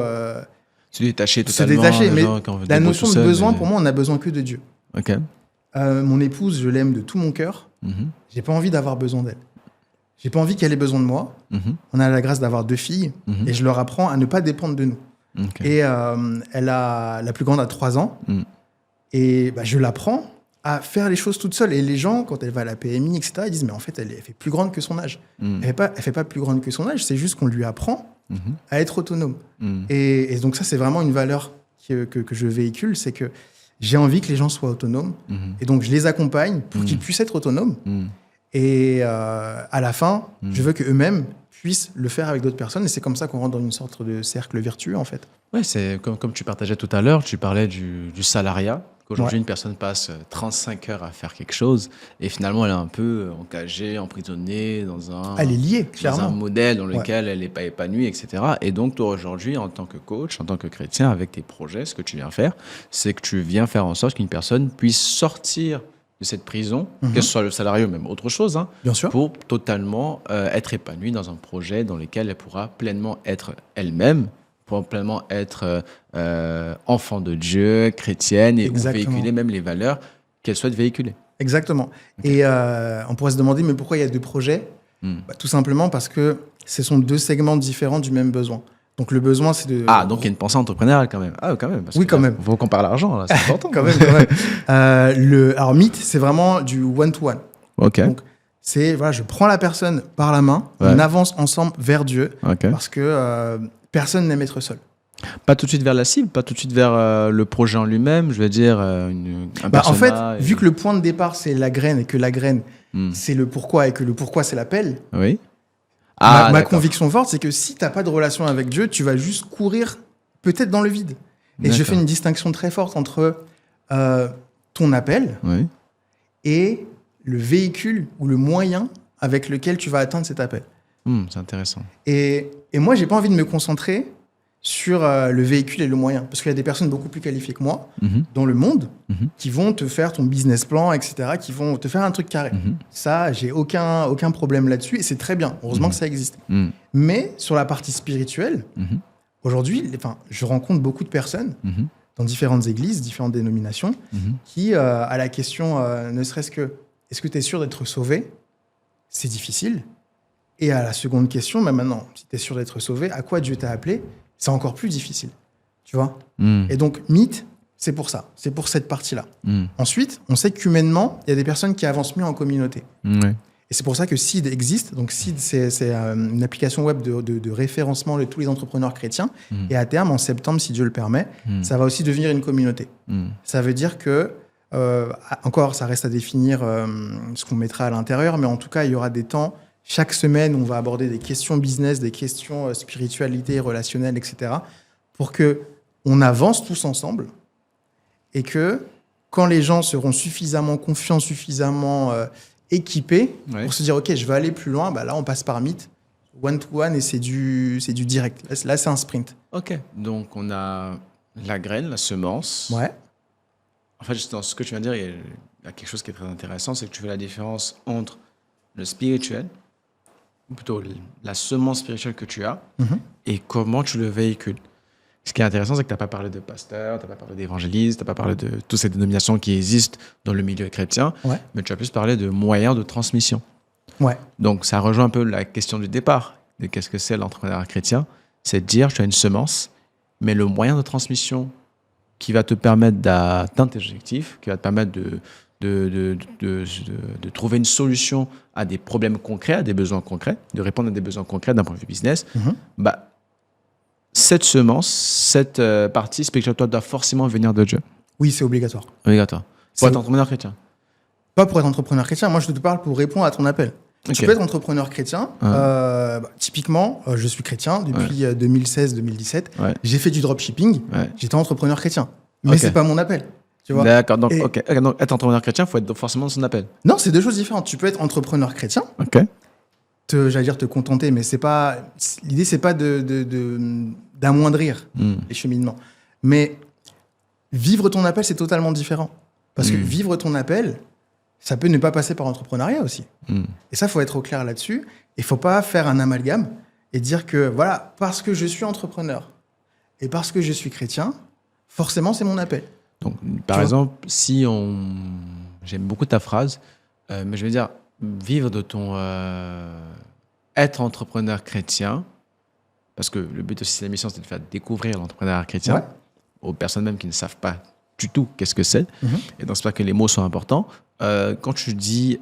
se détacher totalement. Mais la notion de besoin, pour moi, on n'a besoin que de Dieu. Okay. Mon épouse, je l'aime de tout mon cœur. J'ai pas envie d'avoir besoin d'elle. J'ai pas envie qu'elle ait besoin de moi. On a la grâce d'avoir 2 filles et je leur apprends à ne pas dépendre de nous. Et la plus grande a 3 ans et je l'apprends à faire les choses toute seule. Et les gens, quand elle va à la PMI, etc., ils disent mais en fait, elle fait plus grande que son âge. Elle fait pas plus grande que son âge, c'est juste qu'on lui apprend à être autonome. Et donc ça, c'est vraiment une valeur que je véhicule, c'est que j'ai envie que les gens soient autonomes. Et donc, je les accompagne pour qu'ils puissent être autonomes. Et à la fin, je veux qu'eux-mêmes puissent le faire avec d'autres personnes. Et c'est comme ça qu'on rentre dans une sorte de cercle vertueux, en fait. Oui, c'est comme tu partageais tout à l'heure, tu parlais du salariat. Qu'aujourd'hui, une personne passe 35 heures à faire quelque chose et finalement, elle est un peu encagée, emprisonnée dans elle est liée, dans un modèle dans lequel elle n'est pas épanouie, etc. Et donc, toi, aujourd'hui, en tant que coach, en tant que chrétien, avec tes projets, ce que tu viens faire, c'est que tu viens faire en sorte qu'une personne puisse sortir de cette prison, que ce soit le salarié ou même autre chose, bien sûr, pour totalement être épanouie dans un projet dans lequel elle pourra pleinement être elle-même, pour pleinement être enfant de Dieu, chrétienne, et ou véhiculer même les valeurs qu'elle souhaite véhiculer. Exactement. Okay. Et on pourrait se demander, mais pourquoi il y a deux projets ? Tout simplement parce que ce sont deux segments différents du même besoin. Donc le besoin, c'est de... Ah, donc il y a une pensée entrepreneuriale quand même. Ah, quand même. Oui, quand même. Il faut qu'on parle d'argent, là, c'est important. quand même. Alors, Meet, c'est vraiment du one-to-one. OK. Donc, c'est, voilà, je prends la personne par la main, on avance ensemble vers Dieu, parce que personne n'aime être seul. Pas tout de suite vers la cible, pas tout de suite vers le projet en lui-même, je veux dire, un en fait, vu que le point de départ, c'est la graine, et que la graine, c'est le pourquoi, et que le pourquoi, c'est l'appel. Oui. Ma conviction forte, c'est que si tu n'as pas de relation avec Dieu, tu vas juste courir peut-être dans le vide. Et je fais une distinction très forte entre ton appel et le véhicule ou le moyen avec lequel tu vas atteindre cet appel. C'est intéressant. Et moi, je n'ai pas envie de me concentrer sur le véhicule et le moyen. Parce qu'il y a des personnes beaucoup plus qualifiées que moi dans le monde qui vont te faire ton business plan, etc., qui vont te faire un truc carré. Ça, j'ai aucun problème là-dessus et c'est très bien. Heureusement que ça existe. Mais sur la partie spirituelle, aujourd'hui, je rencontre beaucoup de personnes dans différentes églises, différentes dénominations, qui, à la question, ne serait-ce que « est-ce que tu es sûr d'être sauvé ?» C'est difficile. Et à la seconde question, mais maintenant, si tu es sûr d'être sauvé, à quoi Dieu t'a appelé ? C'est encore plus difficile, tu vois. Et donc, Meet, c'est pour ça. C'est pour cette partie-là. Ensuite, on sait qu'humainement, il y a des personnes qui avancent mieux en communauté. Et c'est pour ça que Seed existe. Donc, Seed, c'est une application web de référencement de tous les entrepreneurs chrétiens. Et à terme, en septembre, si Dieu le permet, ça va aussi devenir une communauté. Ça veut dire que, encore, ça reste à définir ce qu'on mettra à l'intérieur, mais en tout cas, il y aura des temps... Chaque semaine, on va aborder des questions business, des questions spiritualité, relationnelle, etc. pour qu'on avance tous ensemble et que quand les gens seront suffisamment confiants, suffisamment équipés pour se dire « Ok, je veux aller plus loin », là, on passe par Meet, one-to-one et c'est du direct. Là, c'est un sprint. OK. Donc, on a la graine, la semence. Ouais. En fait, dans ce que tu viens de dire, il y a quelque chose qui est très intéressant, c'est que tu fais la différence entre le spirituel, ou plutôt la semence spirituelle que tu as, et comment tu le véhicules. Ce qui est intéressant, c'est que tu n'as pas parlé de pasteur, tu n'as pas parlé d'évangéliste, tu n'as pas parlé de toutes ces dénominations qui existent dans le milieu chrétien, mais tu as plus parlé de moyens de transmission. Donc, ça rejoint un peu la question du départ de qu'est-ce que c'est l'entrepreneuriat chrétien. C'est de dire, tu as une semence, mais le moyen de transmission qui va te permettre d'atteindre tes objectifs, qui va te permettre de trouver une solution à des problèmes concrets, à des besoins concrets, de répondre à des besoins concrets d'un point de vue business, cette semence, cette partie spirituelle, toi, doit forcément venir de Dieu. Oui, c'est obligatoire. Obligatoire. Pour être entrepreneur chrétien. Pas pour être entrepreneur chrétien. Moi, je te parle pour répondre à ton appel. Tu peux être entrepreneur chrétien. Typiquement, je suis chrétien depuis 2016-2017. J'ai fait du dropshipping. J'étais entrepreneur chrétien. Mais c'est pas mon appel. D'accord, donc, donc être entrepreneur chrétien, il faut être forcément dans son appel. Non, c'est deux choses différentes. Tu peux être entrepreneur chrétien, j'allais dire te contenter, mais l'idée, c'est pas d'amoindrir les cheminements. Mais vivre ton appel, c'est totalement différent. Parce que vivre ton appel, ça peut ne pas passer par l'entrepreneuriat aussi. Et ça, il faut être au clair là-dessus. Il ne faut pas faire un amalgame et dire que, voilà, parce que je suis entrepreneur et parce que je suis chrétien, forcément, c'est mon appel. Donc, par exemple, j'aime beaucoup ta phrase, mais je veux dire, vivre de ton... être entrepreneur chrétien, parce que le but aussi de l'émission, c'est de faire découvrir l'entrepreneuriat chrétien aux personnes même qui ne savent pas du tout qu'est-ce que c'est. Et donc, c'est pas que les mots sont importants. Quand tu dis,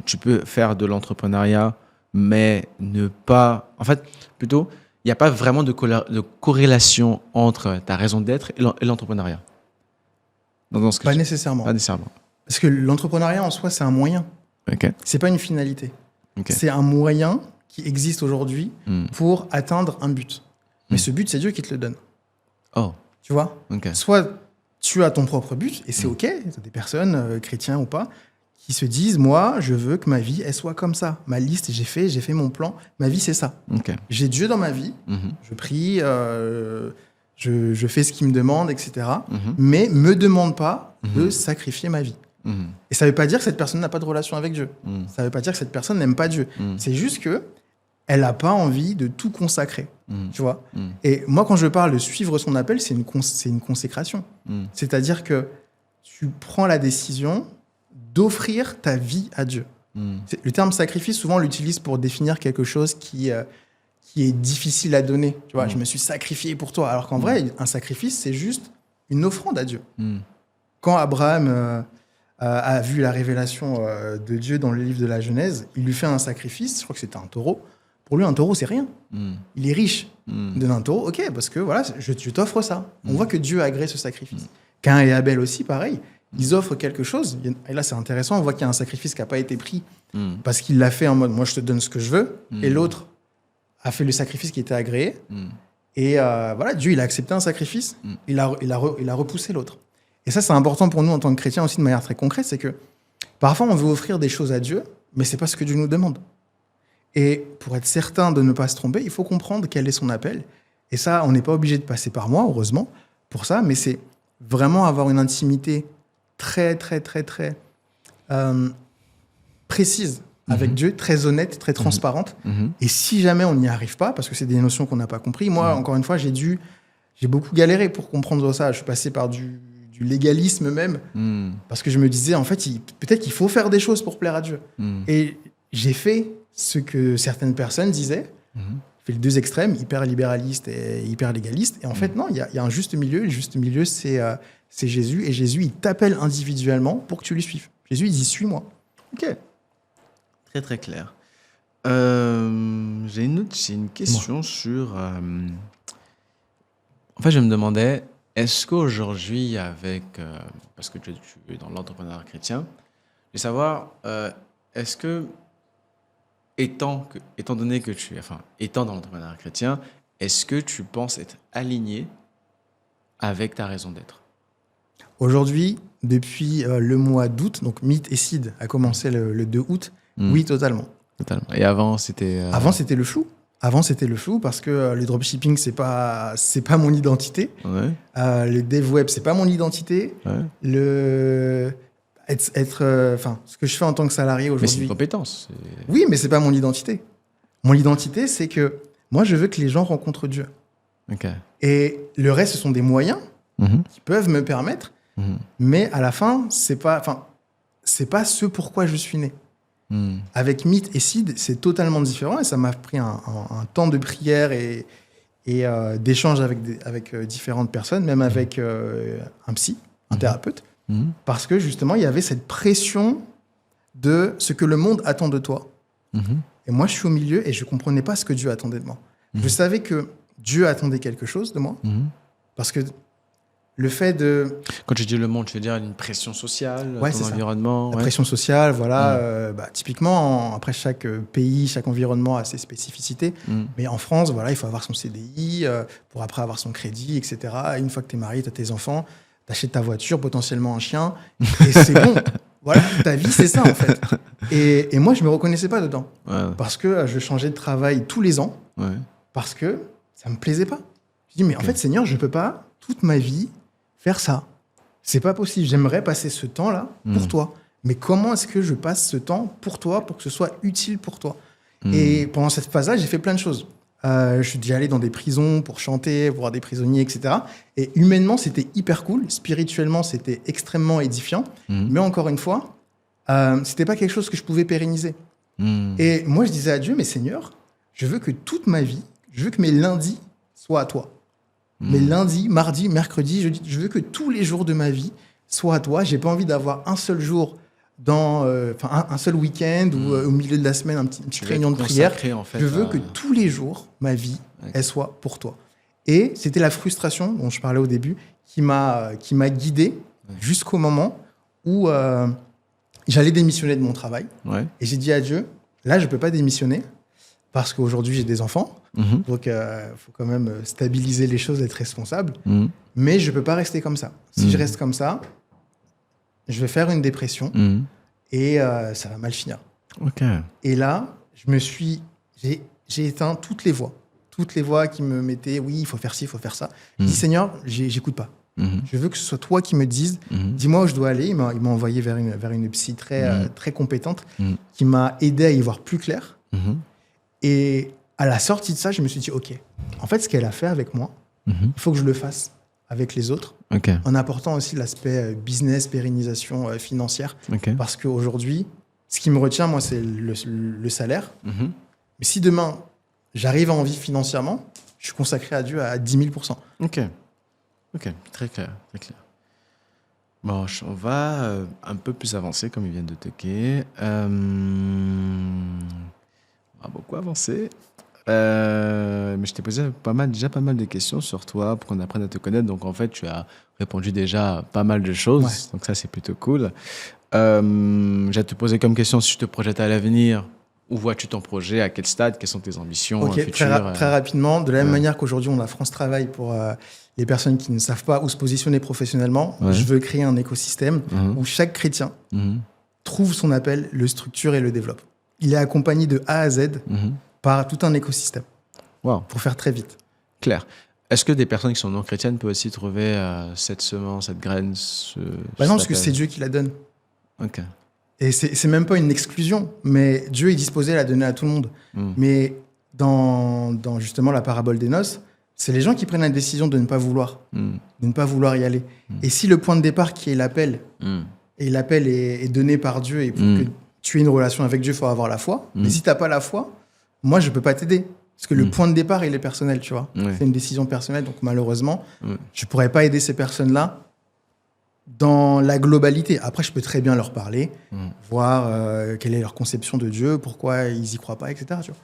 tu peux faire de l'entrepreneuriat, mais ne pas... En fait, plutôt, il n'y a pas vraiment de corrélation entre ta raison d'être et l'entrepreneuriat. Pas nécessairement. Pas nécessairement. Parce que l'entrepreneuriat en soi, c'est un moyen. C'est pas une finalité. C'est un moyen qui existe aujourd'hui pour atteindre un but. Mais ce but, c'est Dieu qui te le donne. Tu vois ? Soit tu as ton propre but, et c'est OK. Il y a des personnes, chrétiens ou pas, qui se disent, moi, je veux que ma vie, elle soit comme ça. Ma liste, j'ai fait mon plan. Ma vie, c'est ça. J'ai Dieu dans ma vie. Je prie, je fais ce qu'il me demande, etc. Mais me demande pas de sacrifier ma vie. Et ça veut pas dire que cette personne n'a pas de relation avec Dieu. Ça veut pas dire que cette personne n'aime pas Dieu. C'est juste que elle n'a pas envie de tout consacrer. Tu vois. Et moi, quand je parle de suivre son appel, c'est une consécration. C'est-à-dire que tu prends la décision d'offrir ta vie à Dieu. Le terme sacrifice, souvent, on l'utilise pour définir quelque chose qui est difficile à donner. Tu vois, je me suis sacrifié pour toi. Alors qu'en vrai, un sacrifice, c'est juste une offrande à Dieu. Quand Abraham a vu la révélation de Dieu dans le livre de la Genèse, il lui fait un sacrifice, je crois que c'était un taureau. Pour lui, un taureau, c'est rien. Il est riche. Donne un taureau, ok, parce que voilà, je t'offre ça. On voit que Dieu agrée ce sacrifice. Caïn et Abel aussi, pareil. Ils offrent quelque chose. Et là, c'est intéressant. On voit qu'il y a un sacrifice qui n'a pas été pris parce qu'il l'a fait en mode, moi, je te donne ce que je veux. Et l'autre a fait le sacrifice qui était agréé. Et voilà, Dieu, il a accepté un sacrifice. Il a repoussé l'autre. Et ça, c'est important pour nous en tant que chrétiens aussi de manière très concrète. C'est que parfois, on veut offrir des choses à Dieu, mais ce n'est pas ce que Dieu nous demande. Et pour être certain de ne pas se tromper, il faut comprendre quel est son appel. Et ça, on n'est pas obligé de passer par moi, heureusement, pour ça. Mais c'est vraiment avoir une intimité très, très, très, très précise avec Dieu, très honnête, très transparente. Et si jamais on n'y arrive pas, parce que c'est des notions qu'on n'a pas compris, moi, encore une fois, j'ai beaucoup galéré pour comprendre ça. Je suis passé par du légalisme même, parce que je me disais, en fait, peut-être qu'il faut faire des choses pour plaire à Dieu. Et j'ai fait ce que certaines personnes disaient, fait les deux extrêmes, hyper libéraliste et hyper légaliste. Et en fait, non, il y a un juste milieu. Le juste milieu, c'est Jésus. Et Jésus, il t'appelle individuellement pour que tu lui suives. Jésus, il dit, suis-moi. Ok. Très, très clair. J'ai une question sur... En fait, je me demandais, est-ce qu'aujourd'hui, parce que tu es dans l'entrepreneuriat chrétien, je veux savoir, est-ce que, étant donné que étant dans l'entrepreneuriat chrétien, est-ce que tu penses être aligné avec ta raison d'être? Aujourd'hui, depuis le mois d'août, donc Meet et Seed a commencé le 2 août, oui, totalement. Et avant, c'était... Avant, c'était le flou. Parce que le dropshipping, c'est pas mon identité. Ouais. Le dev web, c'est pas mon identité. Ouais. Ce que je fais en tant que salarié aujourd'hui. Mais c'est une compétence. Oui, mais c'est pas mon identité. Mon identité, c'est que moi, je veux que les gens rencontrent Dieu. Okay. Et le reste, ce sont des moyens qui peuvent me permettre. Mais à la fin, c'est pas ce pourquoi je suis né. Avec Meet et Seed, c'est totalement différent. Et ça m'a pris un temps de prière et d'échange avec différentes personnes, même avec un psy, un thérapeute. Parce que justement, il y avait cette pression de ce que le monde attend de toi. Et moi, je suis au milieu et je ne comprenais pas ce que Dieu attendait de moi. Je savais que Dieu attendait quelque chose de moi. Parce que le fait de... Quand tu dis le monde, tu veux dire une pression sociale, ton environnement. La pression sociale, voilà. Typiquement, après, chaque pays, chaque environnement a ses spécificités. Mais en France, voilà, il faut avoir son CDI pour après avoir son crédit, etc. Et une fois que tu es marié, tu as tes enfants, tu achètes ta voiture, potentiellement un chien, et c'est bon. Voilà, ta vie, c'est ça, en fait. Et moi, je ne me reconnaissais pas dedans. Ouais. Parce que je changeais de travail tous les ans, parce que ça ne me plaisait pas. Je dis, mais en fait, Seigneur, je ne peux pas, toute ma vie, faire ça. C'est pas possible. J'aimerais passer ce temps-là pour toi. Mais comment est-ce que je passe ce temps pour toi, pour que ce soit utile pour toi? Et pendant cette phase-là, j'ai fait plein de choses. Je suis déjà allé dans des prisons pour chanter, voir des prisonniers, etc. Et humainement, c'était hyper cool. Spirituellement, c'était extrêmement édifiant. Mais encore une fois, c'était pas quelque chose que je pouvais pérenniser. Et moi, je disais à Dieu, mais Seigneur, je veux que toute ma vie, je veux que mes lundis soient à toi. Mes lundis, mardis, mercredis, jeudi, je veux que tous les jours de ma vie soient à toi. J'ai pas envie d'avoir un seul jour un seul week-end ou au milieu de la semaine, une petite réunion de prière. En fait, je veux que tous les jours, ma vie, elle soit pour toi. Et c'était la frustration dont je parlais au début qui m'a guidé jusqu'au moment où j'allais démissionner de mon travail. Et j'ai dit à Dieu, là, je peux pas démissionner parce qu'aujourd'hui, j'ai des enfants. Donc, il faut quand même stabiliser les choses, être responsable. Mais je peux pas rester comme ça. Si je reste comme ça, je vais faire une dépression et ça va mal finir. Et là, j'ai éteint toutes les voix qui me mettaient, oui, il faut faire ci, il faut faire ça. Je dis, Seigneur, j'écoute pas. Je veux que ce soit toi qui me dises, dis-moi où je dois aller. Il m'a envoyé vers une psy très compétente qui m'a aidé à y voir plus clair. Et à la sortie de ça, je me suis dit, OK, en fait, ce qu'elle a fait avec moi, il faut que je le fasse avec les autres, en apportant aussi l'aspect business, pérennisation financière. Parce qu'aujourd'hui, ce qui me retient, moi, c'est le salaire. Mais si demain, j'arrive à en vivre financièrement, je suis consacré à Dieu à 10 000%. OK, très clair, très clair. Bon, on va un peu plus avancer, comme il vient de toquer. On va beaucoup avancer. Mais je t'ai posé déjà pas mal de questions sur toi pour qu'on apprenne à te connaître. Donc, en fait, tu as répondu déjà à pas mal de choses. Ouais. Donc, ça, c'est plutôt cool. J'ai te posé comme question si tu te projettes à l'avenir. Où vois-tu ton projet? À quel stade? Quelles sont tes ambitions futures? Très rapidement. De la même manière qu'aujourd'hui, on a France Travail pour les personnes qui ne savent pas où se positionner professionnellement. Je veux créer un écosystème où chaque chrétien trouve son appel, le structure et le développe. Il est accompagné de A à Z par tout un écosystème. Pour faire très vite. Clair. Est-ce que des personnes qui sont non chrétiennes peuvent aussi trouver cette semence, cette graine non, parce que c'est Dieu qui la donne. OK. Et c'est même pas une exclusion, mais Dieu est disposé à la donner à tout le monde. Mais dans justement la parabole des noces, c'est les gens qui prennent la décision de ne pas vouloir, y aller. Et si le point de départ qui est l'appel, et l'appel est donné par Dieu, et pour que tu aies une relation avec Dieu, il faut avoir la foi. Mais si tu n'as pas la foi, moi, je peux pas t'aider. Parce que le point de départ, il est personnel, tu vois. C'est une décision personnelle, donc malheureusement, je pourrais pas aider ces personnes-là dans la globalité. Après, je peux très bien leur parler, voir quelle est leur conception de Dieu, pourquoi ils y croient pas, etc. Tu vois.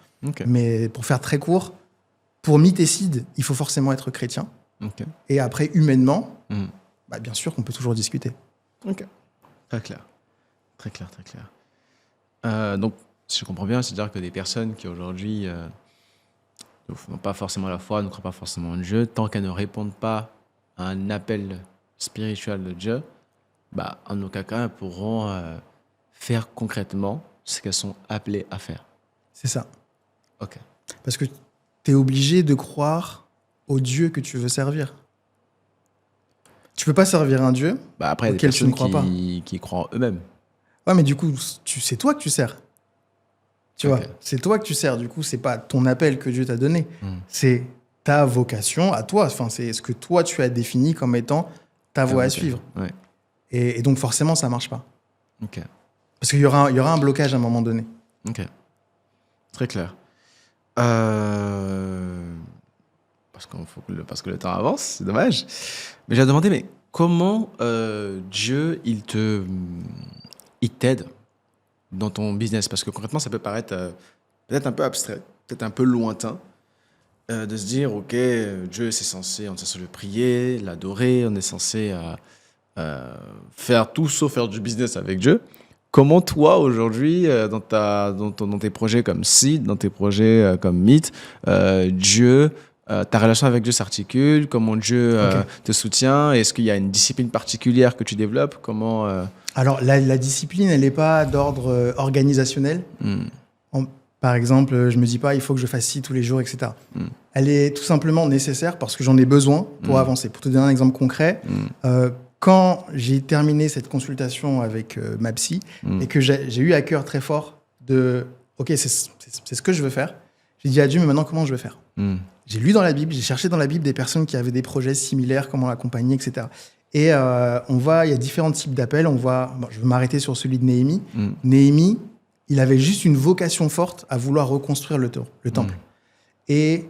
Mais pour faire très court, pour Mythécide, il faut forcément être chrétien. Et après, humainement, bien sûr qu'on peut toujours discuter. Très clair. Très clair. Donc, si je comprends bien, c'est-à-dire que des personnes qui aujourd'hui n'ont pas forcément la foi, ne croient pas forcément en Dieu, tant qu'elles ne répondent pas à un appel spirituel de Dieu, en aucun cas elles pourront faire concrètement ce qu'elles sont appelées à faire. C'est ça. OK. Parce que tu es obligé de croire au Dieu que tu veux servir. Tu peux pas servir un Dieu après, auquel tu ne crois pas. Qui croient en eux-mêmes. Ouais, mais du coup, c'est toi que tu sers. Tu vois, c'est toi que tu sers. Du coup, c'est pas ton appel que Dieu t'a donné. C'est ta vocation à toi. Enfin, c'est ce que toi, tu as défini comme étant ta voie à suivre. Et donc, forcément, ça marche pas. Parce qu'il y aura un blocage à un moment donné. Très clair. Parce que le temps avance, c'est dommage. Mais j'ai demandé, mais comment Dieu, il t'aide dans ton business? Parce que concrètement, ça peut paraître peut-être un peu abstrait, peut-être un peu lointain, de se dire, OK, Dieu, on est censé le prier, l'adorer, on est censé faire tout sauf faire du business avec Dieu. Comment toi, aujourd'hui, dans tes projets comme Seed, dans tes projets comme Meet, Dieu, ta relation avec Dieu s'articule? Comment Dieu te soutient? Est-ce qu'il y a une discipline particulière que tu développes? Comment Alors, la discipline, elle n'est pas d'ordre organisationnel. Par exemple, je ne me dis pas, il faut que je fasse ci tous les jours, etc. Elle est tout simplement nécessaire parce que j'en ai besoin pour avancer. Pour te donner un exemple concret, quand j'ai terminé cette consultation avec ma psy et que j'ai eu à cœur très fort de « Ok, c'est ce que je veux faire », j'ai dit à Dieu « Mais maintenant, comment je vais faire ?» J'ai lu dans la Bible, j'ai cherché dans la Bible des personnes qui avaient des projets similaires, comment l'accompagner, etc. Et il y a différents types d'appels. Je vais m'arrêter sur celui de Néhémie. Néhémie, il avait juste une vocation forte à vouloir reconstruire le temple. Et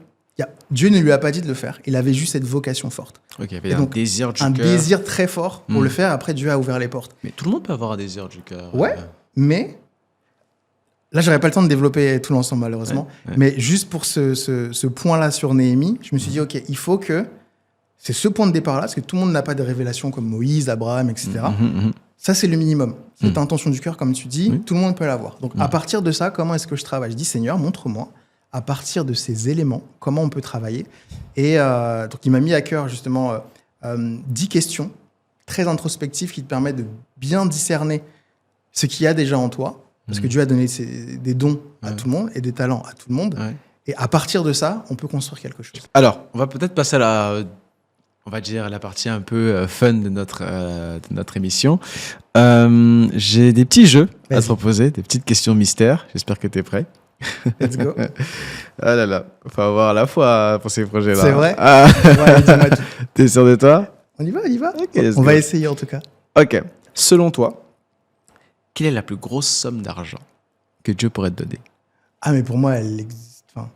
Dieu ne lui a pas dit de le faire. Il avait juste cette vocation forte. Il y avait un désir du cœur. Un désir très fort pour le faire. Après, Dieu a ouvert les portes. Mais tout le monde peut avoir un désir du cœur. Ouais, mais là, j'aurais pas le temps de développer tout l'ensemble, malheureusement. Mais juste pour ce point-là sur Néhémie, je me suis dit, OK, il faut que c'est ce point de départ-là, parce que tout le monde n'a pas de révélations comme Moïse, Abraham, etc. Ça, c'est le minimum. Cette intention du cœur, comme tu dis, tout le monde peut l'avoir. Donc, à partir de ça, comment est-ce que je travaille? Je dis, Seigneur, montre-moi, à partir de ces éléments, comment on peut travailler. Et donc, il m'a mis à cœur, justement, 10 questions très introspectives qui te permettent de bien discerner ce qu'il y a déjà en toi. Parce que Dieu a donné des dons à tout le monde et des talents à tout le monde. Et à partir de ça, on peut construire quelque chose. Alors, on va peut-être passer à la partie un peu fun de notre émission. J'ai des petits jeux à te proposer, des petites questions mystères. J'espère que tu es prêt. Let's go. Ah là là, faut avoir la foi pour ces projets-là. C'est vrai? Ah. Ouais, dis-moi tout. T'es sûr de toi? On y va, on y va. Okay, on va essayer en tout cas. Ok. Selon toi, quelle est la plus grosse somme d'argent que Dieu pourrait te donner? Ah, mais pour moi, elle existe. Enfin,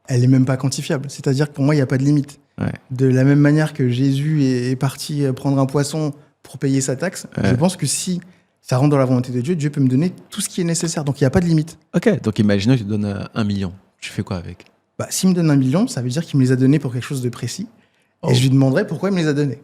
elle n'est même pas quantifiable. C'est-à-dire que pour moi, il n'y a pas de limite. Ouais. De la même manière que Jésus est parti prendre un poisson pour payer sa taxe, je pense que si ça rentre dans la volonté de Dieu, Dieu peut me donner tout ce qui est nécessaire. Donc, il n'y a pas de limite. Ok, donc imaginons qu'il te donne 1 million. Tu fais quoi avec? Bah, s'il me donne 1 million, ça veut dire qu'il me les a donnés pour quelque chose de précis. Et je lui demanderai pourquoi il me les a donnés.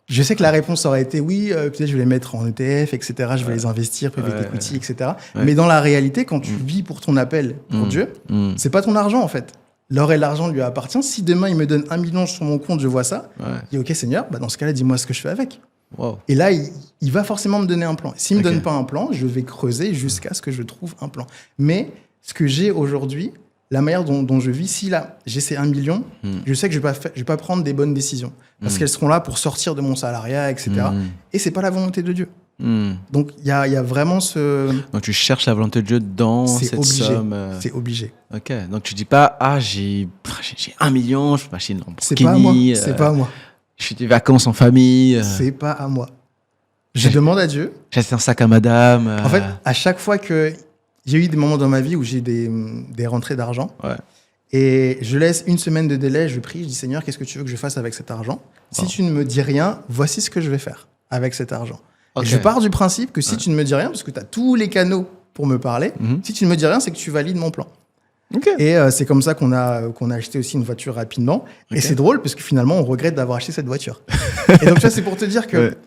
Je sais que la réponse aurait été oui, peut-être je vais les mettre en ETF, etc. Je vais les investir, private equity, etc. Mais dans la réalité, quand tu vis pour ton appel, pour Dieu, c'est pas ton argent en fait. L'or et l'argent lui appartient. Si demain il me donne 1 million sur mon compte, je vois ça, je dis ok Seigneur, bah dans ce cas-là, dis-moi ce que je fais avec. Wow. Et là, il va forcément me donner un plan. S'il me donne pas un plan, je vais creuser jusqu'à ce que je trouve un plan. Mais ce que j'ai aujourd'hui, la manière dont je vis, si là, j'ai ces 1 million, je sais que je vais pas prendre des bonnes décisions. Parce qu'elles seront là pour sortir de mon salariat, etc. Et c'est pas la volonté de Dieu. Donc, il y a vraiment ce... Donc, tu cherches la volonté de Dieu dans cette somme. C'est obligé. Ok. Donc, tu dis pas, j'ai 1 million, je peux m'acheter une Lamborghini. C'est pas à moi. C'est pas à moi. Je fais des vacances en famille. C'est pas à moi. Je demande à Dieu. J'achète un sac à madame. En fait, à chaque fois que... J'ai eu des moments dans ma vie où j'ai des rentrées d'argent. Ouais. Et je laisse 1 semaine de délai, je prie, je dis Seigneur, qu'est-ce que tu veux que je fasse avec cet argent? Si tu ne me dis rien, voici ce que je vais faire avec cet argent. Okay. Et je pars du principe que si tu ne me dis rien, parce que tu as tous les canaux pour me parler, si tu ne me dis rien, c'est que tu valides mon plan. Okay. Et c'est comme ça qu'on a acheté aussi une voiture rapidement. Okay. Et c'est drôle parce que finalement, on regrette d'avoir acheté cette voiture. Et donc ça, c'est pour te dire que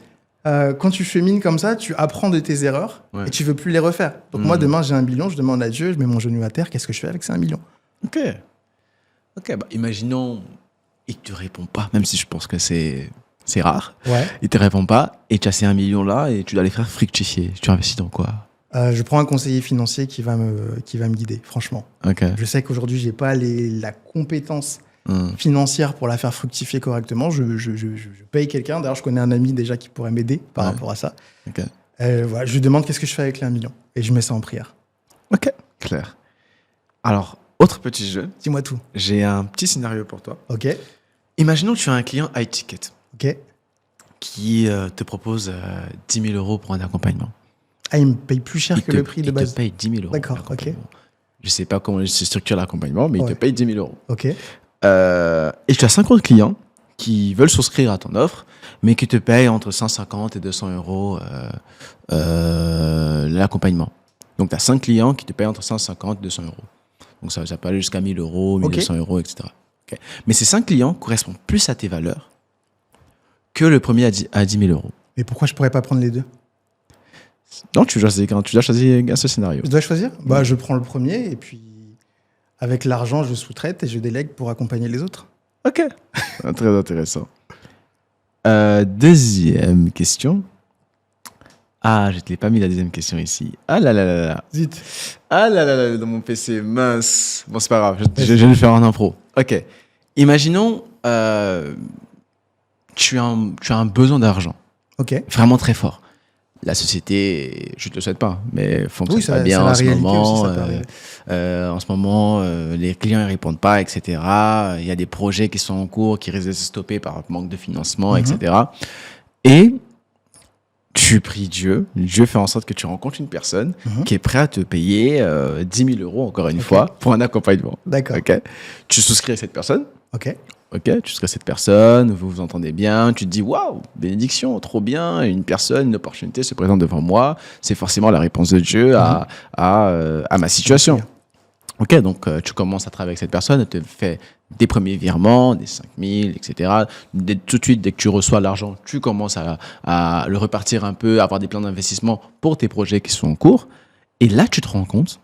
quand tu chemines comme ça, tu apprends de tes erreurs et tu veux plus les refaire. Donc moi, demain, j'ai 1 million, je demande à Dieu, je mets mon genou à terre, qu'est-ce que je fais avec ces 1 million? Ok, bah, imaginons, il ne te répond pas, même si je pense que c'est rare. Ouais. Il ne te répond pas et tu as ces 1 million là et tu dois les faire fructifier. Tu investis dans quoi? Je prends un conseiller financier qui va me guider, franchement. Okay. Je sais qu'aujourd'hui, je n'ai pas la compétence financière pour la faire fructifier correctement. Je paye quelqu'un. D'ailleurs, je connais un ami déjà qui pourrait m'aider par rapport à ça. Okay. Voilà, je lui demande qu'est-ce que je fais avec les 1 million. Et je mets ça en prière. Ok, clair. Alors, autre petit jeu. Dis-moi tout. J'ai un petit scénario pour toi. Ok. Imaginons que tu as un client high ticket. Ok. Qui te propose 10 000 euros pour un accompagnement. Ah, il me paye plus cher que le prix de base. Il te paye 10 000 euros. D'accord, ok. Je ne sais pas comment se structure l'accompagnement, mais il te paye 10 000 euros. Ok. Et tu as 50 clients qui veulent souscrire à ton offre, mais qui te payent entre 150 et 200 euros l'accompagnement. Donc, tu as 5 clients qui te payent entre 150 et 200 euros. Donc, ça peut aller jusqu'à 1 000 euros, 1 200 euros, etc. Okay. Mais ces 5 clients correspondent plus à tes valeurs que le premier à 10 000 euros. Mais pourquoi je ne pourrais pas prendre les deux? Non, tu dois choisir un seul scénario. Je dois choisir? Bah, je prends le premier et puis avec l'argent, je sous-traite et je délègue pour accompagner les autres. Ok, très intéressant. Deuxième question. Ah, je ne te l'ai pas mis la deuxième question ici. Ah là là là là. Zut. Ah là là là, dans mon PC, mince. Bon, c'est pas grave, je vais le faire en impro. Ok. Imaginons, tu as un besoin d'argent. Ok. Vraiment très fort. La société, je ne te le souhaite pas, mais fonctionne pas bien en ce moment. En ce moment, les clients ne répondent pas, etc. Il y a des projets qui sont en cours, qui risquent de se stopper par manque de financement, etc. Et tu pries Dieu. Dieu fait en sorte que tu rencontres une personne qui est prête à te payer 10 000 euros, encore une fois, pour un accompagnement. D'accord. Okay. Tu souscris à cette personne. Ok, tu serais cette personne, vous vous entendez bien, tu te dis waouh, bénédiction, trop bien, une opportunité se présente devant moi, c'est forcément la réponse de Dieu à ma situation. Ok, donc tu commences à travailler avec cette personne, elle te fait des premiers virements, des 5 000, etc. Tout de suite, dès que tu reçois l'argent, tu commences à le repartir un peu, à avoir des plans d'investissement pour tes projets qui sont en cours. Et là, tu te rends compte,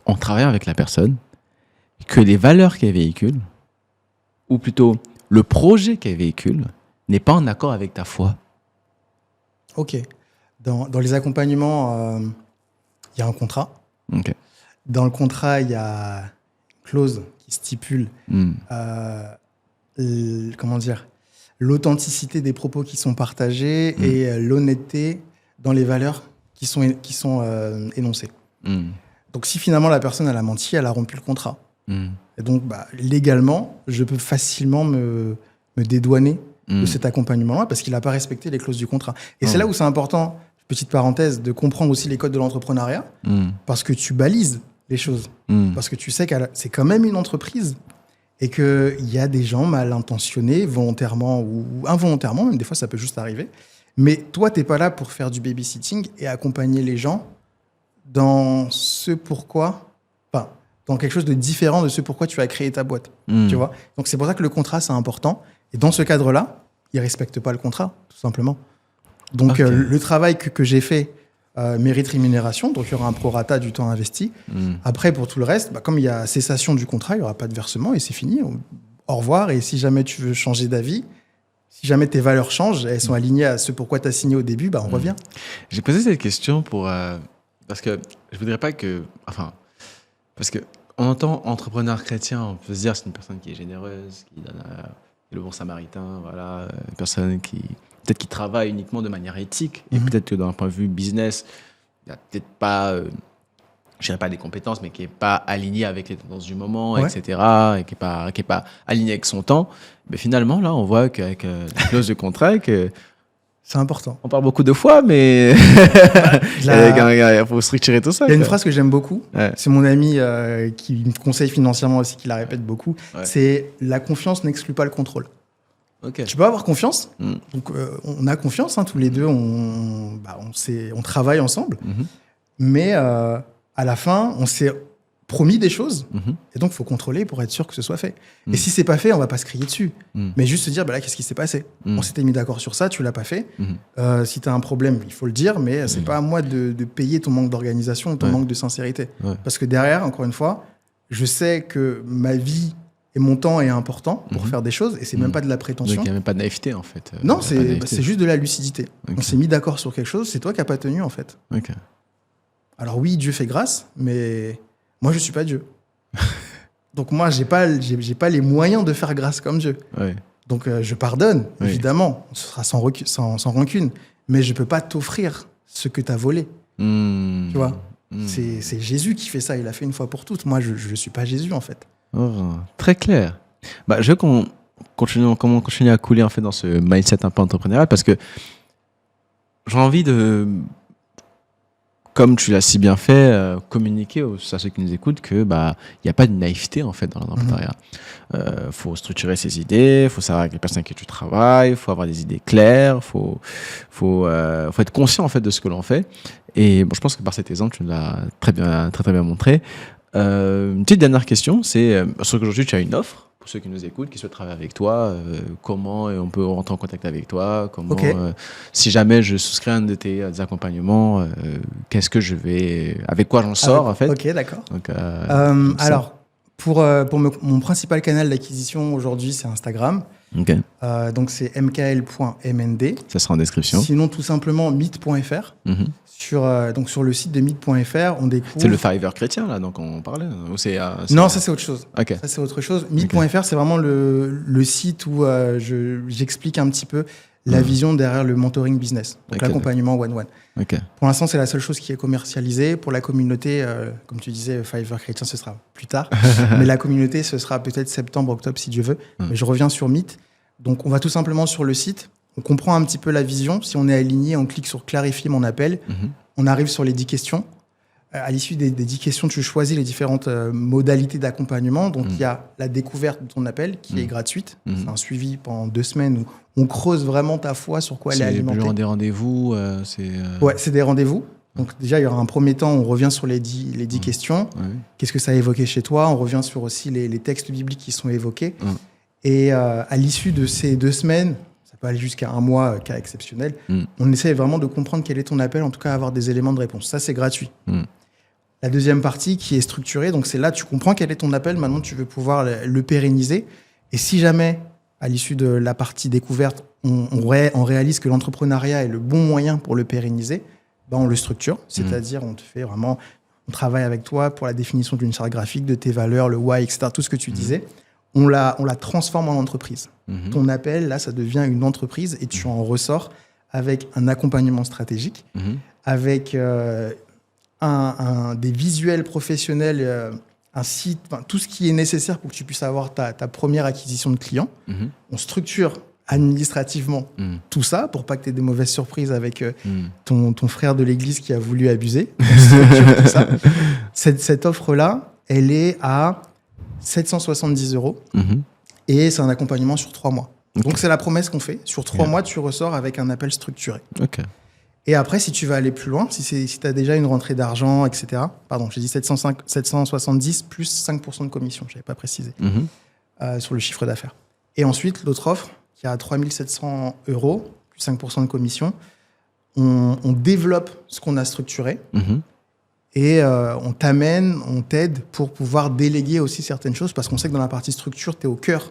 en travaillant avec la personne, que les valeurs qu'elle véhicule, ou plutôt le projet qu'elle véhicule, n'est pas en accord avec ta foi. Ok. Dans les accompagnements, il y a un contrat. Okay. Dans le contrat, il y a une clause qui stipule l'authenticité des propos qui sont partagés et l'honnêteté dans les valeurs qui sont énoncées. Donc, si finalement la personne elle a menti, elle a rompu le contrat. Et donc, légalement, je peux facilement me dédouaner de cet accompagnement-là parce qu'il n'a pas respecté les clauses du contrat. Et c'est là où c'est important, petite parenthèse, de comprendre aussi les codes de l'entrepreneuriat parce que tu balises les choses. Parce que tu sais que c'est quand même une entreprise et qu'il y a des gens mal intentionnés, volontairement ou involontairement, même des fois ça peut juste arriver. Mais toi, tu n'es pas là pour faire du babysitting et accompagner les gens dans dans quelque chose de différent de ce pourquoi tu as créé ta boîte. Tu vois ? Donc, c'est pour ça que le contrat, c'est important. Et dans ce cadre-là, ils ne respectent pas le contrat, tout simplement. Donc, le travail que j'ai fait mérite rémunération. Donc, il y aura un prorata du temps investi. Après, pour tout le reste, comme il y a cessation du contrat, il n'y aura pas de versement et c'est fini. Au revoir. Et si jamais tu veux changer d'avis, si jamais tes valeurs changent, elles sont alignées à ce pourquoi tu as signé au début, on revient. J'ai posé cette question parce que je ne voudrais pas que... Parce qu'on entend entrepreneur chrétien, on peut se dire c'est une personne qui est généreuse, qui donne le bon samaritain, voilà, une personne qui peut-être qui travaille uniquement de manière éthique, et peut-être que d'un point de vue business, il n'a peut-être pas, je dirais pas des compétences, mais qui n'est pas aligné avec les tendances du moment, etc., et qui n'est pas aligné avec son temps. Mais finalement, là, on voit qu'avec la clause de contrat, c'est important. On parle beaucoup de fois, mais il faut structurer tout ça. Il y a une phrase que j'aime beaucoup. C'est mon ami qui me conseille financièrement aussi, qui la répète beaucoup. C'est « la confiance n'exclut pas le contrôle ». Tu peux avoir confiance. Donc, on a confiance, tous les deux, on travaille ensemble. Mais à la fin, on s'est promis des choses. Et donc, il faut contrôler pour être sûr que ce soit fait. Et si c'est pas fait, on va pas se crier dessus. Mais juste se dire, là, qu'est-ce qui s'est passé ? On s'était mis d'accord sur ça, tu l'as pas fait. Si tu as un problème, il faut le dire, mais c'est pas à moi de payer ton manque d'organisation ou ton manque de sincérité. Parce que derrière, encore une fois, je sais que ma vie et mon temps est important pour faire des choses, et c'est même pas de la prétention. Donc, il n'y a même pas de naïveté, en fait. Non, c'est juste de la lucidité. On s'est mis d'accord sur quelque chose, c'est toi qui n'as pas tenu, en fait. Alors oui, Dieu fait grâce, mais moi, je suis pas Dieu. Donc moi, j'ai pas les moyens de faire grâce comme Dieu. Donc je pardonne, évidemment, ce sera sans rancune, mais je peux pas t'offrir ce que tu as volé. Tu vois ? C'est Jésus qui fait ça, il l'a fait une fois pour toutes. Moi, je suis pas Jésus, en fait. Très clair. Je veux qu'on continue à couler en fait dans ce mindset un peu entrepreneurial, parce que j'ai envie de, comme tu l'as si bien fait, communiquer à ceux qui nous écoutent que y a pas de naïveté en fait dans l'entrepreneuriat. Faut structurer ses idées, faut savoir avec les personnes avec qui tu travailles, faut avoir des idées claires, faut être conscient en fait de ce que l'on fait. Et je pense que par cet exemple, tu nous l'as très bien montré. Une petite dernière question, c'est sur qu'aujourd'hui tu as une offre pour ceux qui nous écoutent, qui souhaitent travailler avec toi, comment on peut rentrer en contact avec toi, comment si jamais je souscris un de tes accompagnements, avec quoi j'en sors en fait. Ok, d'accord. Donc, alors pour mon principal canal d'acquisition aujourd'hui, c'est Instagram. Donc c'est mkl.mnd. Ça sera en description. Sinon tout simplement meet.fr. Sur le site de meet.fr, on découvre... C'est le Fiverr chrétien, là, donc on parlait ou Non, ça, c'est autre chose. Ça, c'est autre chose. Meet.fr, c'est vraiment le site où j'explique un petit peu la vision derrière le mentoring business, donc l'accompagnement one-one. Pour l'instant, c'est la seule chose qui est commercialisée. Pour la communauté, comme tu disais, Fiverr chrétien, ce sera plus tard. Mais la communauté, ce sera peut-être septembre, octobre, si Dieu veut. Mais je reviens sur Meet. Donc, on va tout simplement sur le site. On comprend un petit peu la vision. Si on est aligné, on clique sur « Clarifier mon appel ». On arrive sur les 10 questions. À l'issue des 10 questions, tu choisis les différentes modalités d'accompagnement. Donc, il y a la découverte de ton appel qui est gratuite. C'est un suivi pendant 2 semaines où on creuse vraiment ta foi sur quoi elle est alimentée. C'est des rendez-vous Ouais, c'est des rendez-vous. Donc, déjà, il y aura un premier temps, on revient sur les 10 questions. Qu'est-ce que ça a évoqué chez toi ? On revient sur aussi les textes bibliques qui sont évoqués. Et à l'issue de ces 2 semaines... ça peut aller jusqu'à 1 mois, cas exceptionnel. On essaie vraiment de comprendre quel est ton appel, en tout cas avoir des éléments de réponse. Ça, c'est gratuit. La deuxième partie qui est structurée, donc c'est là, tu comprends quel est ton appel, maintenant tu veux pouvoir le pérenniser. Et si jamais, à l'issue de la partie découverte, on réalise que l'entrepreneuriat est le bon moyen pour le pérenniser, on le structure, c'est-à-dire on travaille avec toi pour la définition d'une charte graphique, de tes valeurs, le why, etc., tout ce que tu disais. On la transforme en entreprise. Ton appel, là, ça devient une entreprise et tu en ressors avec un accompagnement stratégique, avec des visuels professionnels, un site, tout ce qui est nécessaire pour que tu puisses avoir ta première acquisition de clients. On structure administrativement tout ça pour pas que tu aies des mauvaises surprises avec ton frère de l'église qui a voulu abuser. On structure tout ça. Cette offre-là, elle est à 770 € et c'est un accompagnement sur 3 mois. Okay. Donc, c'est la promesse qu'on fait. Sur 3 mois, tu ressors avec un appel structuré. Okay. Et après, si tu veux aller plus loin, si tu as déjà une rentrée d'argent, etc. Pardon, j'ai dit 770 plus 5% de commission, je n'avais pas précisé, sur le chiffre d'affaires. Et ensuite, l'autre offre, qui est à 3 700 € plus 5% de commission, on développe ce qu'on a structuré et on t'aide pour pouvoir déléguer aussi certaines choses parce qu'on sait que dans la partie structure, tu es au cœur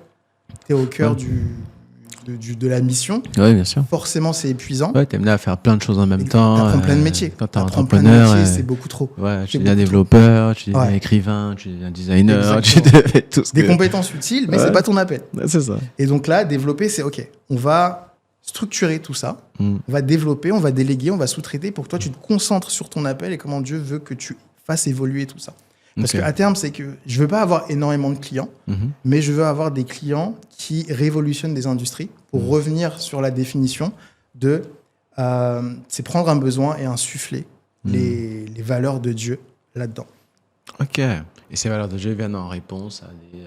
de la mission. Oui, bien sûr. Forcément, c'est épuisant. Ouais, t'es amené à faire plein de choses en même temps. T'apprends plein de métiers. Quand t'es entrepreneur, c'est beaucoup trop. Ouais, tu deviens développeur, tu deviens écrivain, tu deviens designer, tu deviens tout ce des compétences utiles, mais c'est pas ton appel. Ouais, c'est ça. Et donc là, développer, c'est OK. On va structurer tout ça. On va développer, on va déléguer, on va sous-traiter pour que toi, tu te concentres sur ton appel et comment Dieu veut que tu fasses évoluer tout ça. Parce qu'à terme, c'est que je veux pas avoir énormément de clients, mais je veux avoir des clients qui révolutionnent des industries pour revenir sur la définition de c'est prendre un besoin et insuffler les valeurs de Dieu là-dedans. OK. Et ces valeurs de Dieu viennent en réponse à des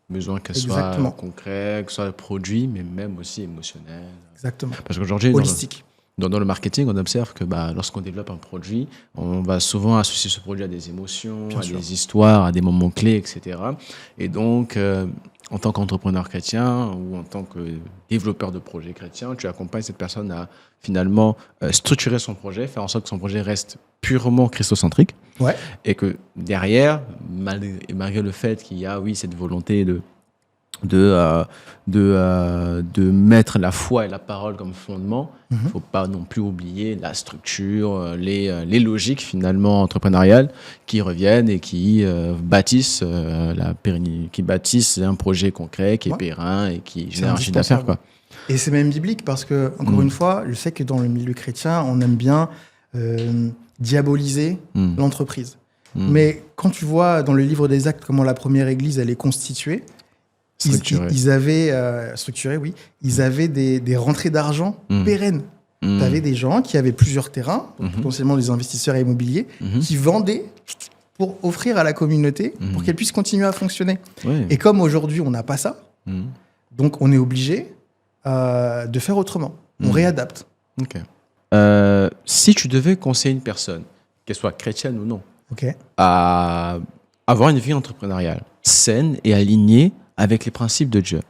besoins que ce soit concrets, que ce soit produits, mais même aussi émotionnels. Exactement. Parce qu'aujourd'hui, holistique. Dans le marketing, on observe que lorsqu'on développe un produit, on va souvent associer ce produit à des émotions, des histoires, à des moments clés, etc. Et donc, en tant qu'entrepreneur chrétien ou en tant que développeur de projet chrétien, tu accompagnes cette personne à finalement structurer son projet, faire en sorte que son projet reste purement christocentrique. Ouais. Et que derrière, malgré le fait qu'il y a, cette volonté de mettre la foi et la parole comme fondement, il ne faut pas non plus oublier la structure, les logiques finalement entrepreneuriales qui reviennent et qui bâtissent qui bâtissent un projet concret qui est périn et qui génère un chiffre d'affaires, quoi. Et c'est même biblique parce que, encore une fois, je sais que dans le milieu chrétien, on aime bien diaboliser l'entreprise. Mais quand tu vois dans le livre des Actes comment la première église elle est constituée, ils avaient structuré, ils avaient des rentrées d'argent pérennes. Tu avais des gens qui avaient plusieurs terrains, potentiellement des investisseurs immobiliers, qui vendaient pour offrir à la communauté pour qu'elle puisse continuer à fonctionner. Et comme aujourd'hui, on n'a pas ça, donc on est obligé de faire autrement. On réadapte. Okay. Si tu devais conseiller une personne, qu'elle soit chrétienne ou non, à avoir une vie entrepreneuriale saine et alignée avec les principes de Dieu,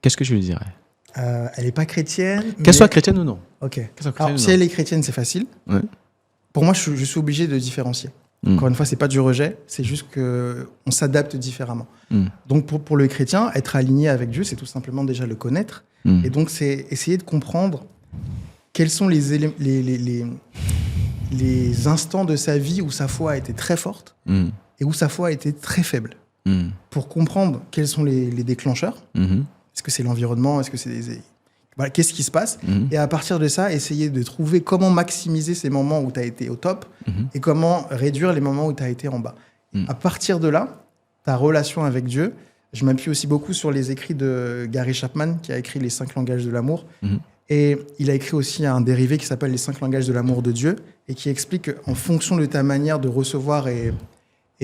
qu'est-ce que je lui dirais? Elle n'est pas chrétienne. Qu'elle soit chrétienne ou non. Ok. Alors, si elle est chrétienne, c'est facile. Pour moi, je suis obligé de différencier. Encore une fois, c'est pas du rejet, c'est juste qu'on s'adapte différemment. Donc, pour le chrétien, être aligné avec Dieu, c'est tout simplement déjà le connaître. Et donc, c'est essayer de comprendre quels sont les instants de sa vie où sa foi a été très forte et où sa foi a été très faible. Pour comprendre quels sont les déclencheurs. Est-ce que c'est l'environnement? Est-ce que c'est qu'est-ce qui se passe? Et à partir de ça, essayer de trouver comment maximiser ces moments où tu as été au top et comment réduire les moments où tu as été en bas. À partir de là, ta relation avec Dieu, je m'appuie aussi beaucoup sur les écrits de Gary Chapman, qui a écrit Les 5 langages de l'amour. Et il a écrit aussi un dérivé qui s'appelle Les 5 langages de l'amour de Dieu et qui explique qu'en fonction de ta manière de recevoir et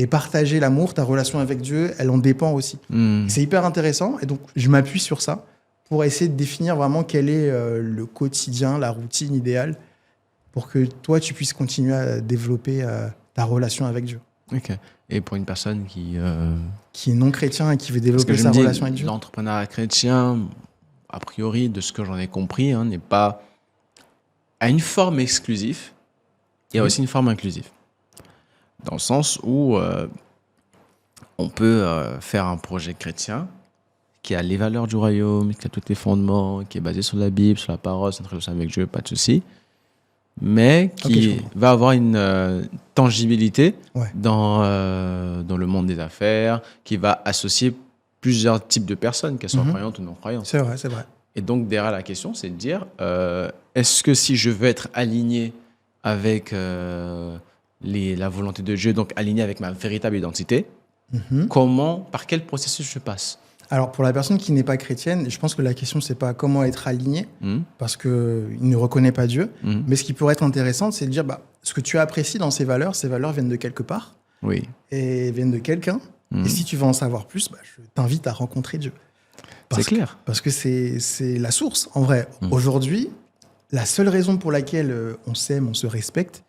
partager l'amour, ta relation avec Dieu, elle en dépend aussi. C'est hyper intéressant. Et donc, je m'appuie sur ça pour essayer de définir vraiment quel est le quotidien, la routine idéale pour que toi, tu puisses continuer à développer ta relation avec Dieu. Ok. Et pour une personne qui est non chrétien et qui veut développer sa relation avec Dieu. L'entrepreneuriat chrétien, a priori, de ce que j'en ai compris, n'est pas à une forme exclusive. Il y a aussi une forme inclusive. Dans le sens où on peut faire un projet chrétien qui a les valeurs du royaume, qui a tous les fondements, qui est basé sur la Bible, sur la parole, sur notre relation avec Dieu, pas de souci, mais qui va avoir une tangibilité dans le monde des affaires, qui va associer plusieurs types de personnes, qu'elles soient croyantes ou non croyantes. C'est vrai, c'est vrai. Et donc, derrière la question, c'est de dire, est-ce que si je veux être aligné avec la volonté de Dieu, donc alignée avec ma véritable identité, par quel processus je passe? Alors, pour la personne qui n'est pas chrétienne, je pense que la question, c'est pas comment être aligné, parce qu'il ne reconnaît pas Dieu. Mais ce qui pourrait être intéressant, c'est de dire, ce que tu apprécies dans ces valeurs viennent de quelque part. Oui. Et viennent de quelqu'un. Et si tu veux en savoir plus, je t'invite à rencontrer Dieu. C'est clair. Parce que c'est la source. En vrai, aujourd'hui, la seule raison pour laquelle on s'aime, on se respecte,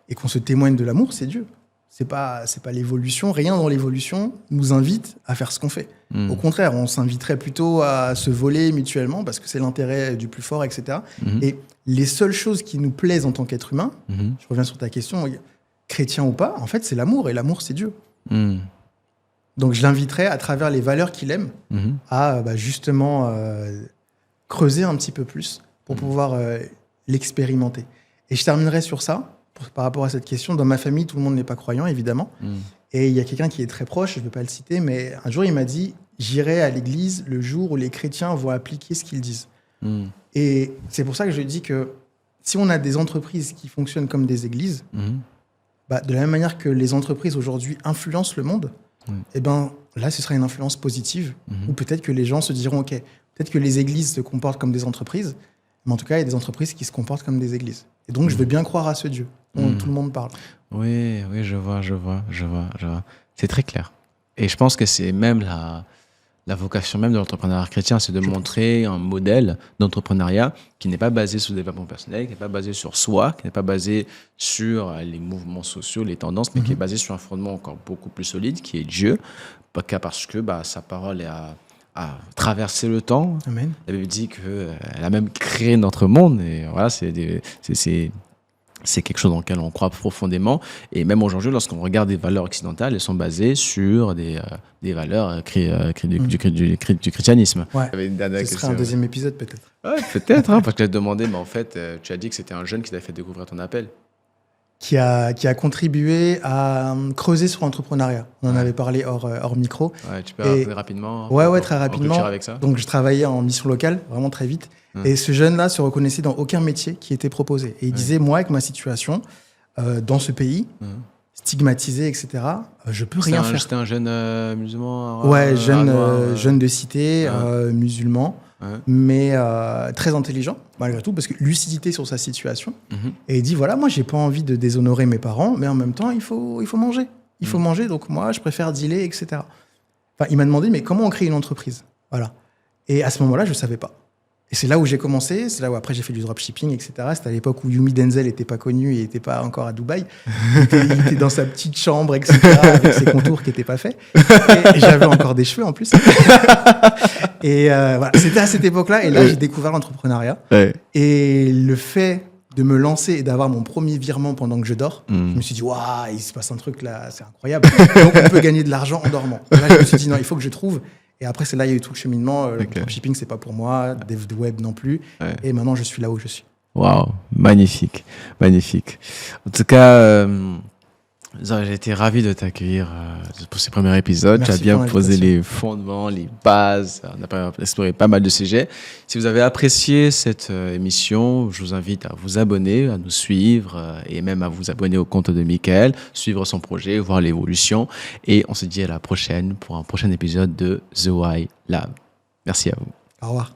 et qu'on se témoigne de l'amour, c'est Dieu. C'est pas l'évolution. Rien dans l'évolution nous invite à faire ce qu'on fait. Au contraire, on s'inviterait plutôt à se voler mutuellement parce que c'est l'intérêt du plus fort, etc. Et les seules choses qui nous plaisent en tant qu'être humain, je reviens sur ta question, chrétien ou pas, en fait, c'est l'amour. Et l'amour, c'est Dieu. Donc, je l'inviterais, à travers les valeurs qu'il aime, à justement creuser un petit peu plus pour pouvoir l'expérimenter. Et je terminerai sur ça. Par rapport à cette question, dans ma famille, tout le monde n'est pas croyant, évidemment. Et il y a quelqu'un qui est très proche, je ne vais pas le citer, mais un jour, il m'a dit « J'irai à l'église le jour où les chrétiens vont appliquer ce qu'ils disent. Et c'est pour ça que je dis que si on a des entreprises qui fonctionnent comme des églises, de la même manière que les entreprises aujourd'hui influencent le monde, là, ce sera une influence positive. Ou peut-être que les gens se diront « Ok, peut-être que les églises se comportent comme des entreprises, mais en tout cas, il y a des entreprises qui se comportent comme des églises. » Et donc, je veux bien croire à ce Dieu dont tout le monde parle. Oui, je vois. C'est très clair. Et je pense que c'est même la vocation même de l'entrepreneuriat chrétien, c'est de montrer un modèle d'entrepreneuriat qui n'est pas basé sur le développement personnel, qui n'est pas basé sur soi, qui n'est pas basé sur les mouvements sociaux, les tendances, mais qui est basé sur un fondement encore beaucoup plus solide, qui est Dieu, parce que sa parole est à traverser le temps. Amen. La Bible dit qu'elle a même créé notre monde. Et voilà, c'est quelque chose dans lequel on croit profondément. Et même aujourd'hui, lorsqu'on regarde des valeurs occidentales, elles sont basées sur des valeurs du christianisme. Ouais. Ce serait un deuxième épisode, peut-être. Ouais, peut-être, parce que je t'ai demandé, mais en fait, tu as dit que c'était un jeune qui t'avait fait découvrir ton appel. Qui a contribué à creuser sur l'entrepreneuriat. On en avait parlé hors micro. Ouais, tu peux raconter rapidement. Ouais, très rapidement. Avec ça. Donc, je travaillais en mission locale, vraiment très vite. Et ce jeune-là se reconnaissait dans aucun métier qui était proposé. Et il disait, moi, avec ma situation, dans ce pays, stigmatisé, etc., je peux rien faire. C'était un jeune musulman jeune de cité, musulman. Mais très intelligent, malgré tout, parce que lucidité sur sa situation. Et il dit, voilà, moi, j'ai pas envie de déshonorer mes parents, mais en même temps, il faut manger. Il faut manger, donc moi, je préfère dealer, etc. Enfin, il m'a demandé, mais comment on crée une entreprise? Voilà. Et à ce moment-là, je savais pas. Et c'est là où j'ai commencé, c'est là où après j'ai fait du dropshipping, etc. C'était à l'époque où Yumi Denzel n'était pas connu, il n'était pas encore à Dubaï. Il était dans sa petite chambre, etc., avec ses contours qui n'étaient pas faits. Et j'avais encore des cheveux en plus. Et voilà, c'était à cette époque-là, et là j'ai découvert l'entrepreneuriat. Et le fait de me lancer et d'avoir mon premier virement pendant que je dors, je me suis dit, waouh, il se passe un truc là, c'est incroyable. Donc on peut gagner de l'argent en dormant. Et là je me suis dit, non, il faut que je trouve. Et après, c'est là, il y a eu tout le cheminement. Le dropshipping, c'est pas pour moi. Dev web non plus. Et maintenant, je suis là où je suis. Waouh, magnifique. En tout cas, j'ai été ravi de t'accueillir pour ce premier épisode. Tu as bien posé les fondements, les bases. On a exploré pas mal de sujets. Si vous avez apprécié cette émission, je vous invite à vous abonner, à nous suivre et même à vous abonner au compte de Michael, suivre son projet, voir l'évolution. Et on se dit à la prochaine pour un prochain épisode de The Why Lab. Merci à vous. Au revoir.